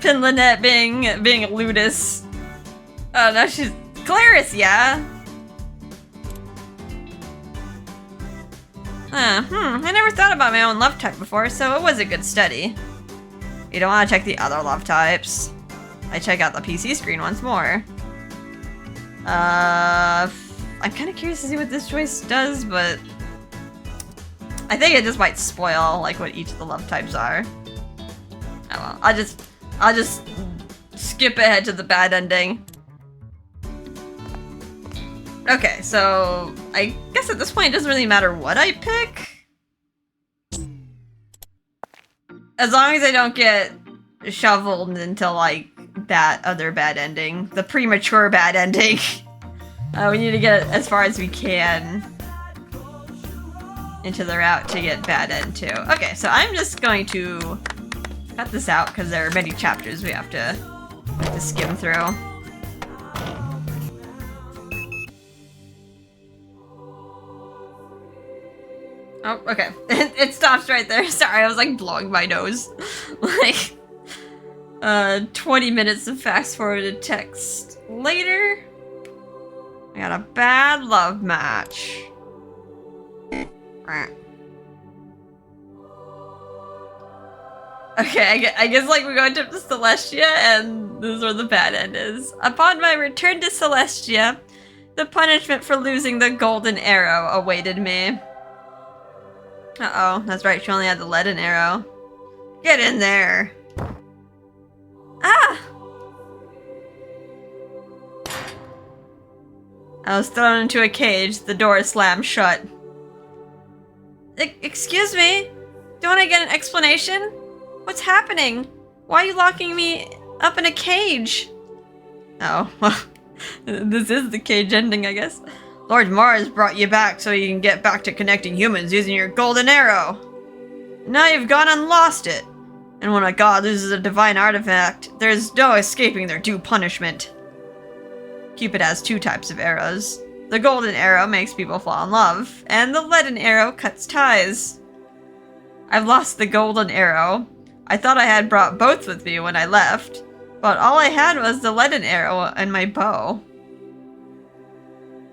[SPEAKER 1] Lynette being a Ludus. Oh no, she's Clarice, yeah. I never thought about my own love type before, so it was a good study. You don't want to check the other love types. I check out the PC screen once more. I'm kind of curious to see what this choice does, but I think it just might spoil like what each of the love types are. Oh well, I'll just skip ahead to the bad ending. Okay, so I guess at this point it doesn't really matter what I pick. As long as I don't get shoveled into like that other bad ending, the premature bad ending. We need to get as far as we can into the route to get bad end too. Okay, so I'm just going to cut this out because there are many chapters we have to skim through. Oh, okay. It stops right there. Sorry, I was like blowing my nose. Like, 20 minutes of fast forwarded text later. I got a bad love match. Okay, I guess like we're going to Celestia, and this is where the bad end is. Upon my return to Celestia, the punishment for losing the golden arrow awaited me. Uh-oh, that's right, she only had the leaden arrow. Get in there! Ah! I was thrown into a cage, the door slammed shut. Excuse me? Don't I get an explanation? What's happening? Why are you locking me up in a cage? Oh, well, this is the cage ending, I guess. Lord Mars brought you back so you can get back to connecting humans using your golden arrow. Now you've gone and lost it. And when a god loses a divine artifact, there's no escaping their due punishment. Cupid has two types of arrows. The golden arrow makes people fall in love, and the leaden arrow cuts ties. I've lost the golden arrow. I thought I had brought both with me when I left, but all I had was the leaden arrow and my bow.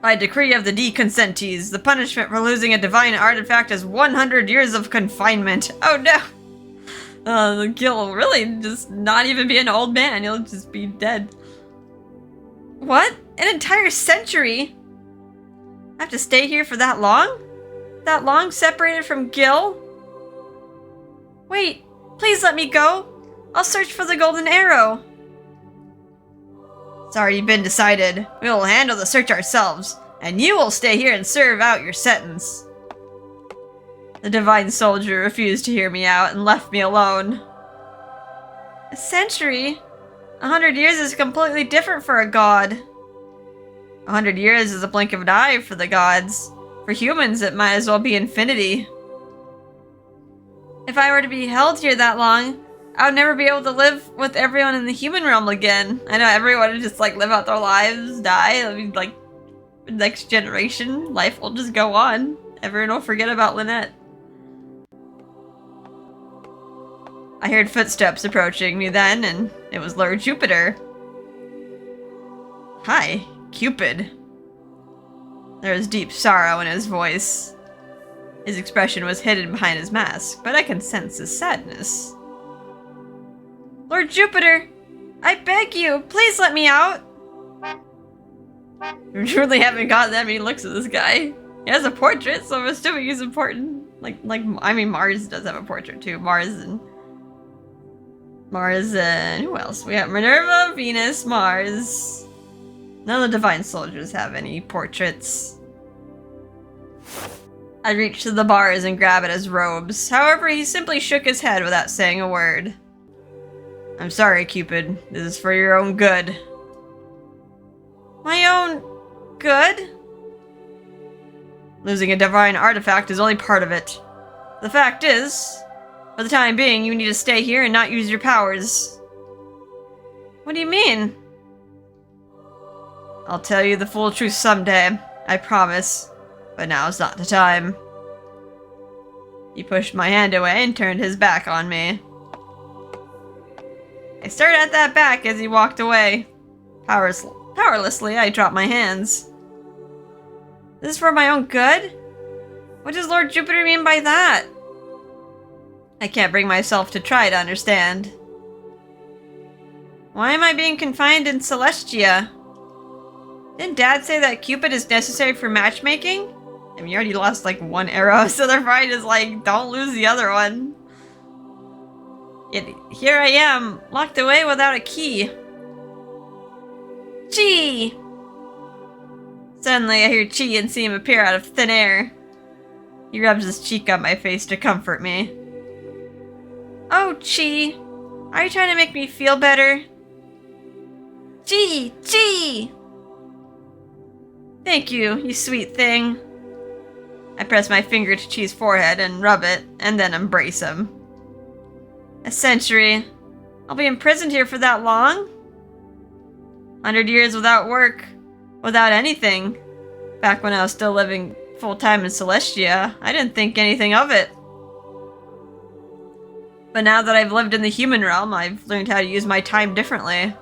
[SPEAKER 1] By decree of the deconsentees, the punishment for losing a divine artifact is 100 years of confinement. Oh no! Gill will really just not even be an old man, he'll just be dead. What? An entire century? I have to stay here for that long? That long separated from Gill? Wait, please let me go. I'll search for the golden arrow. It's already been decided. We will handle the search ourselves, and you will stay here and serve out your sentence. The divine soldier refused to hear me out and left me alone. A century? 100 years is completely different for a god. 100 years is a blink of an eye for the gods. For humans, it might as well be infinity. If I were to be held here that long, I would never be able to live with everyone in the human realm again. I know everyone would just like live out their lives, die. I mean, like, next generation, life will just go on. Everyone will forget about Lynette. I heard footsteps approaching me then, and it was Lord Jupiter. Hi, Cupid. There was deep sorrow in his voice. His expression was hidden behind his mask, but I can sense his sadness. Lord Jupiter, I beg you, please let me out. I truly haven't gotten that many looks at this guy. He has a portrait, so I'm assuming he's important. I mean, Mars does have a portrait too. Mars and who else? We have Minerva, Venus, Mars. None of the divine soldiers have any portraits. I reached to the bars and grabbed at his robes. However, he simply shook his head without saying a word. I'm sorry, Cupid. This is for your own good. My own good? Losing a divine artifact is only part of it. The fact is, for the time being, you need to stay here and not use your powers. What do you mean? I'll tell you the full truth someday, I promise. But now's not the time. He pushed my hand away and turned his back on me. I stared at that back as he walked away. Powerlessly, I dropped my hands. This is for my own good? What does Lord Jupiter mean by that? I can't bring myself to try to understand. Why am I being confined in Celestia? Didn't Dad say that Cupid is necessary for matchmaking? I mean, you already lost like one arrow, so they're probably just like, don't lose the other one. Yet here I am, locked away without a key. Chi! Suddenly I hear Chi and see him appear out of thin air. He rubs his cheek on my face to comfort me. Oh, Chi! Are you trying to make me feel better? Chi! Chi! Thank you, you sweet thing. I press my finger to Chi's forehead and rub it, and then embrace him. A century. I'll be imprisoned here for that long? 100 years without work, without anything. Back when I was still living full-time in Celestia, I didn't think anything of it. But now that I've lived in the human realm, I've learned how to use my time differently.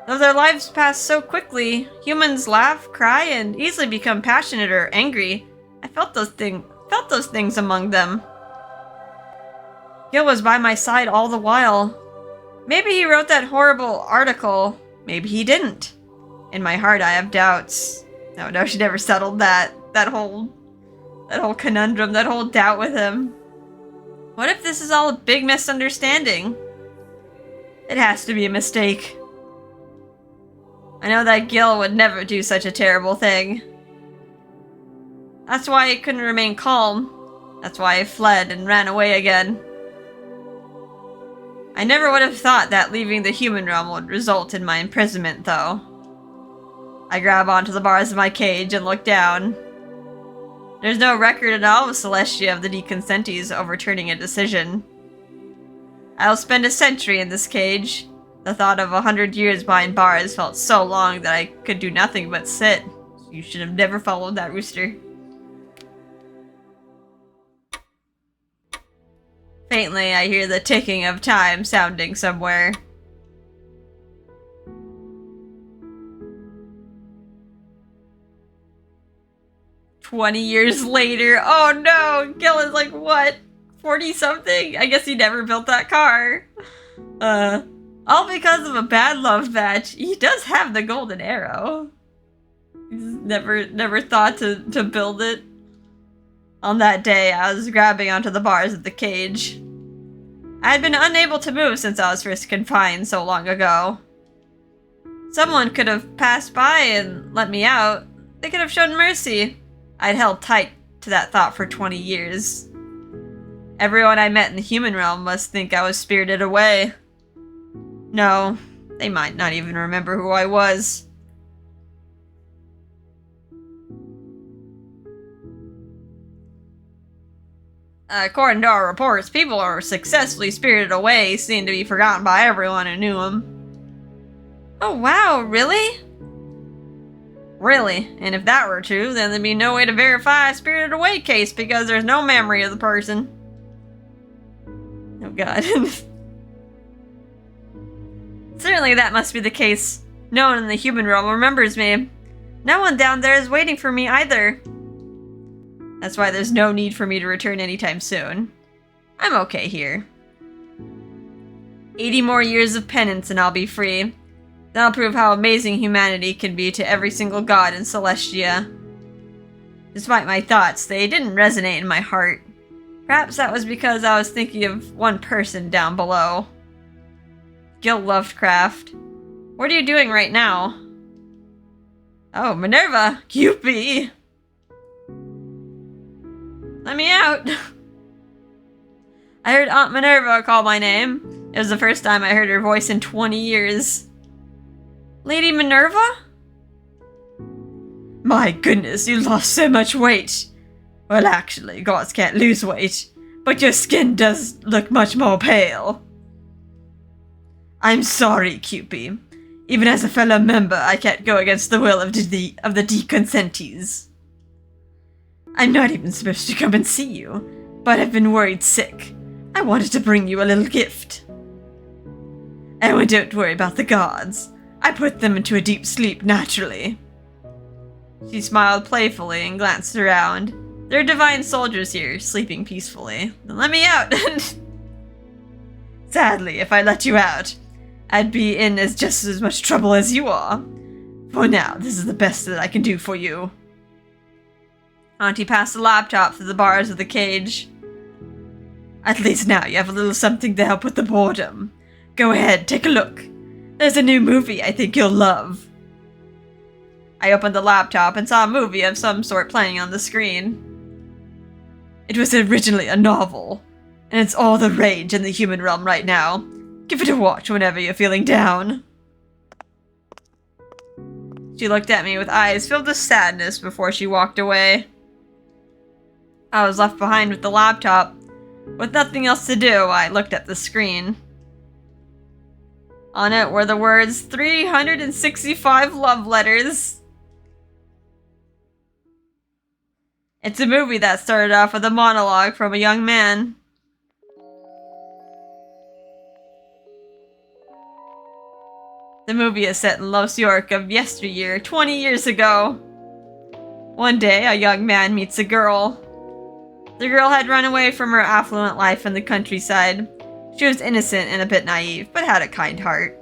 [SPEAKER 1] Though their lives pass so quickly, humans laugh, cry, and easily become passionate or angry. I felt those things among them. Gill was by my side all the while. Maybe he wrote that horrible article. Maybe he didn't. In my heart, I have doubts. No, she never settled that whole conundrum, that whole doubt with him. What if this is all a big misunderstanding? It has to be a mistake. I know that Gill would never do such a terrible thing. That's why I couldn't remain calm. That's why I fled and ran away again. I never would have thought that leaving the human realm would result in my imprisonment, though. I grab onto the bars of my cage and look down. There's no record in all of Celestia of the deconsenties overturning a decision. I'll spend a century in this cage. The thought of 100 years behind bars felt so long that I could do nothing but sit. You should have never followed that rooster. Faintly, I hear the ticking of time sounding somewhere. "20 years later." Oh no! Gill is like, what? 40-something? I guess he never built that car. All because of a bad love match. He does have the golden arrow. He's never thought to build it. On that day, I was grabbing onto the bars of the cage. I had been unable to move since I was first confined so long ago. Someone could have passed by and let me out. They could have shown mercy. I'd held tight to that thought for 20 years. Everyone I met in the human realm must think I was spirited away. No, they might not even remember who I was. According to our reports, people who are successfully spirited away seem to be forgotten by everyone who knew them. Oh wow, really? Really, and if that were true, then there'd be no way to verify a spirited away case because there's no memory of the person. Oh god. Certainly that must be the case. No one in the human realm remembers me. No one down there is waiting for me either. That's why there's no need for me to return anytime soon. I'm okay here. 80 more years of penance and I'll be free. Then I'll prove how amazing humanity can be to every single god in Celestia. Despite my thoughts, they didn't resonate in my heart. Perhaps that was because I was thinking of one person down below. Gill loved craft. What are you doing right now? Oh, Minerva! Cupid! Let me out! I heard Aunt Minerva call my name. It was the first time I heard her voice in 20 years. Lady Minerva? My goodness, you lost so much weight. Well, actually, gods can't lose weight, but your skin does look much more pale. I'm sorry, Cupid. Even as a fellow member, I can't go against the will of the deconsentees. I'm not even supposed to come and see you, but I've been worried sick. I wanted to bring you a little gift. Oh, and don't worry about the gods. I put them into a deep sleep naturally. She smiled playfully and glanced around. There are divine soldiers here, sleeping peacefully. Then let me out! Sadly, if I let you out, I'd be in just as much trouble as you are. For now, this is the best that I can do for you. Auntie passed the laptop through the bars of the cage. At least now you have a little something to help with the boredom. Go ahead, take a look. There's a new movie I think you'll love. I opened the laptop and saw a movie of some sort playing on the screen. It was originally a novel, and it's all the rage in the human realm right now. Give it a watch whenever you're feeling down. She looked at me with eyes filled with sadness before she walked away. I was left behind with the laptop. With nothing else to do, I looked at the screen. On it were the words 365 love letters. It's a movie that started off with a monologue from a young man. The movie is set in Los York of yesteryear, 20 years ago. One day, a young man meets a girl. The girl had run away from her affluent life in the countryside. She was innocent and a bit naive, but had a kind heart.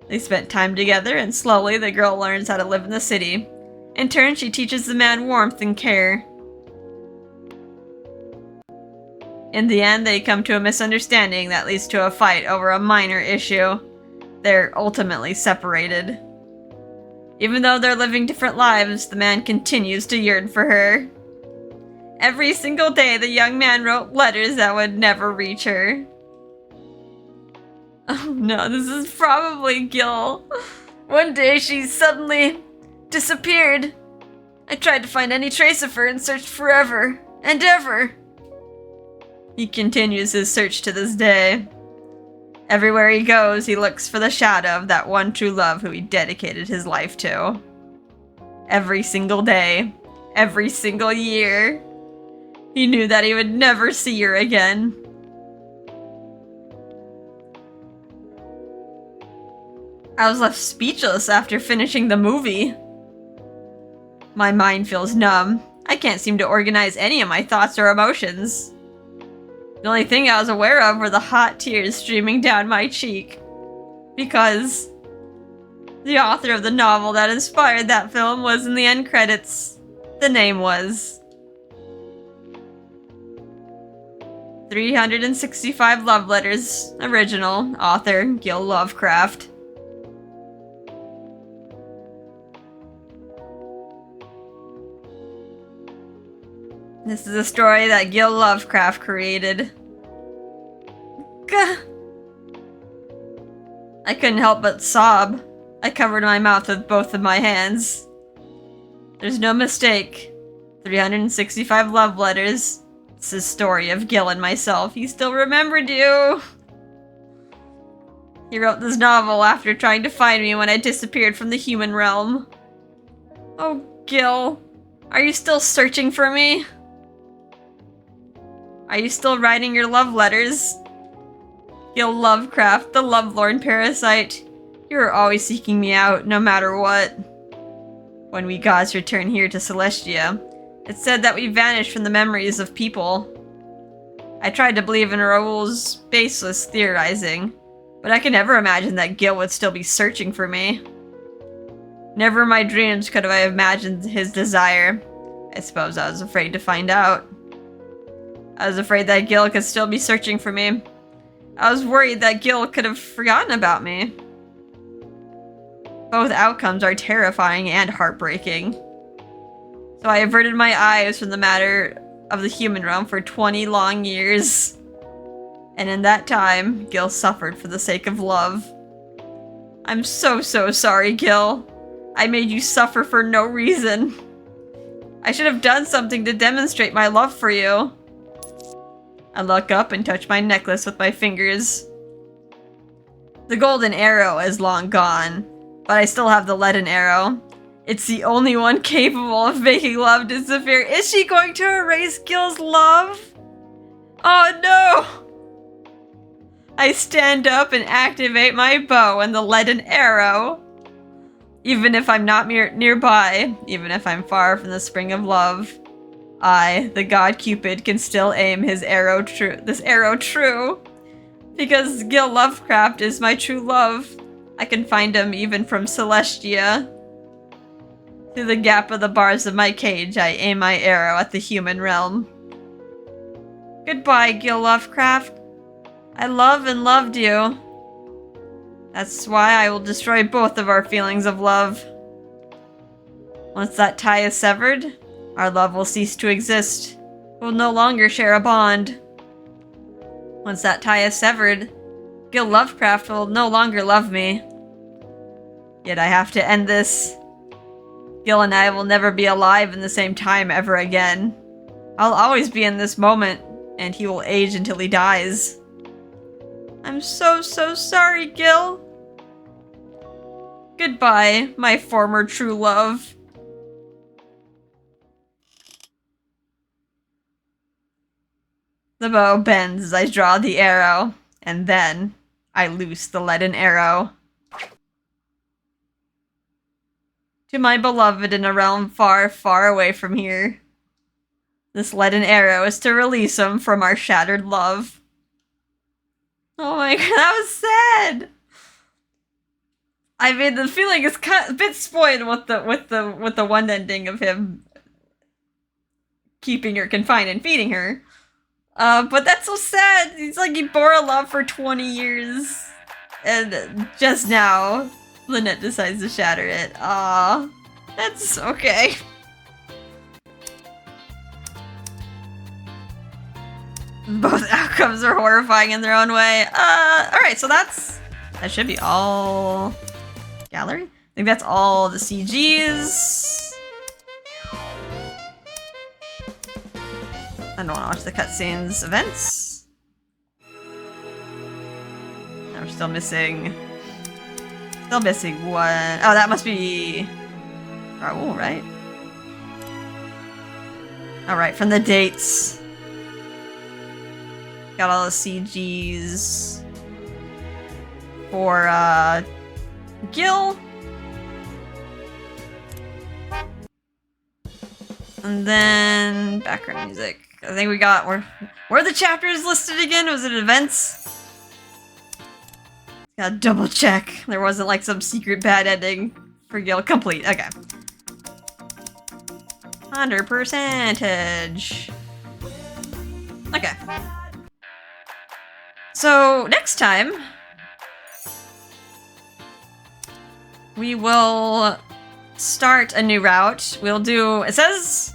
[SPEAKER 1] They spent time together, and slowly the girl learns how to live in the city. In turn, she teaches the man warmth and care. In the end, they come to a misunderstanding that leads to a fight over a minor issue. They're ultimately separated. Even though they're living different lives, the man continues to yearn for her. Every single day, the young man wrote letters that would never reach her. Oh no, this is probably Gill. One day, she suddenly disappeared. I tried to find any trace of her and searched forever and ever. He continues his search to this day. Everywhere he goes, he looks for the shadow of that one true love who he dedicated his life to. Every single day, every single year, he knew that he would never see her again. I was left speechless after finishing the movie. My mind feels numb. I can't seem to organize any of my thoughts or emotions. The only thing I was aware of were the hot tears streaming down my cheek. Because the author of the novel that inspired that film was in the end credits. The name was 365 Love Letters, original, author Gill Lovecraft. This is a story that Gill Lovecraft created. Gah. I couldn't help but sob. I covered my mouth with both of my hands. There's no mistake. 365 love letters. It's the story of Gill and myself. He still remembered you. He wrote this novel after trying to find me when I disappeared from the human realm. Oh, Gill. Are you still searching for me? Are you still writing your love letters? Gill Lovecraft, the lovelorn parasite. You are always seeking me out, no matter what. When we gods return here to Celestia, it's said that we vanish from the memories of people. I tried to believe in Raoul's baseless theorizing, but I could never imagine that Gill would still be searching for me. Never in my dreams could I have imagined his desire. I suppose I was afraid to find out. I was afraid that Gill could still be searching for me. I was worried that Gill could have forgotten about me. Both outcomes are terrifying and heartbreaking. So I averted my eyes from the matter of the human realm for 20 long years. And in that time, Gill suffered for the sake of love. I'm so sorry, Gill. I made you suffer for no reason. I should have done something to demonstrate my love for you. I look up and touch my necklace with my fingers. The golden arrow is long gone, but I still have the leaden arrow. It's the only one capable of making love disappear. Is she going to erase Gill's love? Oh no! I stand up and activate my bow and the leaden arrow. Even if I'm not nearby, even if I'm far from the spring of love, I, the god Cupid, can still aim this arrow true. Because Gill Lovecraft is my true love. I can find him even from Celestia. Through the gap of the bars of my cage, I aim my arrow at the human realm. Goodbye, Gill Lovecraft. I love and loved you. That's why I will destroy both of our feelings of love. Once that tie is severed, our love will cease to exist. We'll no longer share a bond. Once that tie is severed, Gill Lovecraft will no longer love me. Yet I have to end this. Gill and I will never be alive in the same time ever again. I'll always be in this moment, and he will age until he dies. I'm so sorry, Gill. Goodbye, my former true love. The bow bends as I draw the arrow, and then I loose the leaden arrow. To my beloved in a realm far, far away from here. This leaden arrow is to release him from our shattered love. Oh my god, that was sad! I mean, the feeling is a bit spoiled with the one ending of him keeping her confined and feeding her. But that's so sad. It's like he bore a love for 20 years, and just now, Lynette decides to shatter it. Aw, that's okay. Both outcomes are horrifying in their own way. Alright, so that should be all gallery? I think that's all the CGs. I don't want to watch the cutscenes. Events? No, we're still missing... Still missing one. Oh, that must be... Raoul, right? Alright, from the dates. Got all the CGs for Gill. And then background music. I think we got where are the chapters listed again? Was it events? Gotta double check. There wasn't like some secret bad ending for Gill. Complete. Okay. 100%. Okay. So, next time, we will start a new route. We'll do, it says,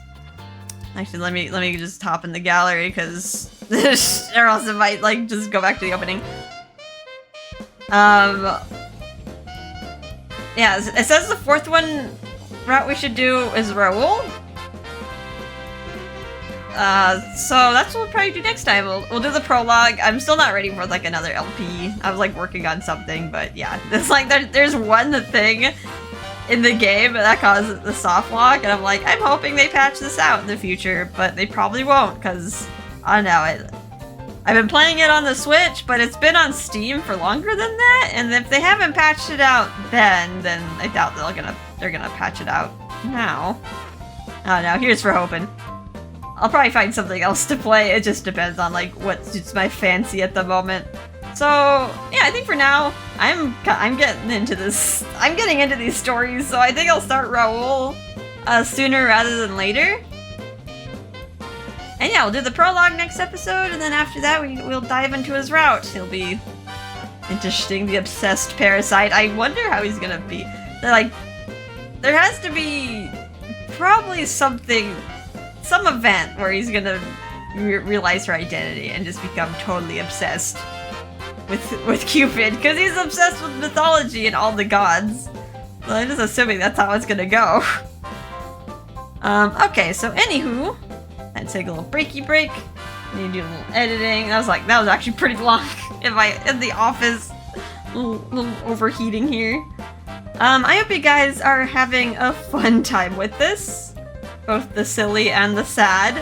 [SPEAKER 1] actually let me just hop in the gallery, because or else it might like just go back to the opening. Yeah, it says the fourth route we should do is Raoul. So that's what we'll probably do next time. We'll do the prologue. I'm still not ready for like another LP. I was like working on something, but yeah. It's like there's one thing in the game that causes the soft lock, and I'm like, I'm hoping they patch this out in the future, but they probably won't, because I don't know. I've been playing it on the Switch, but it's been on Steam for longer than that, and if they haven't patched it out then I doubt they're gonna patch it out now. I don't know. Here's for hoping. I'll probably find something else to play. It just depends on like what suits my fancy at the moment. So yeah, I think for now I'm getting into this. I'm getting into these stories, so I think I'll start Raoul sooner rather than later. And yeah, we'll do the prologue next episode, and then after that we'll dive into his route. He'll be interesting. The obsessed parasite. I wonder how he's gonna be. There has to be probably some event where he's gonna realize her identity and just become totally obsessed with Cupid, because he's obsessed with mythology and all the gods. So I'm just assuming that's how it's gonna go. Okay, so anywho, I'd take a little breaky break. Need to do a little editing. That was actually pretty long in the office. A little overheating here. I hope you guys are having a fun time with this. Both the silly and the sad.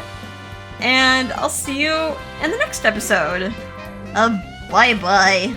[SPEAKER 1] And I'll see you in the next episode. Bye-bye.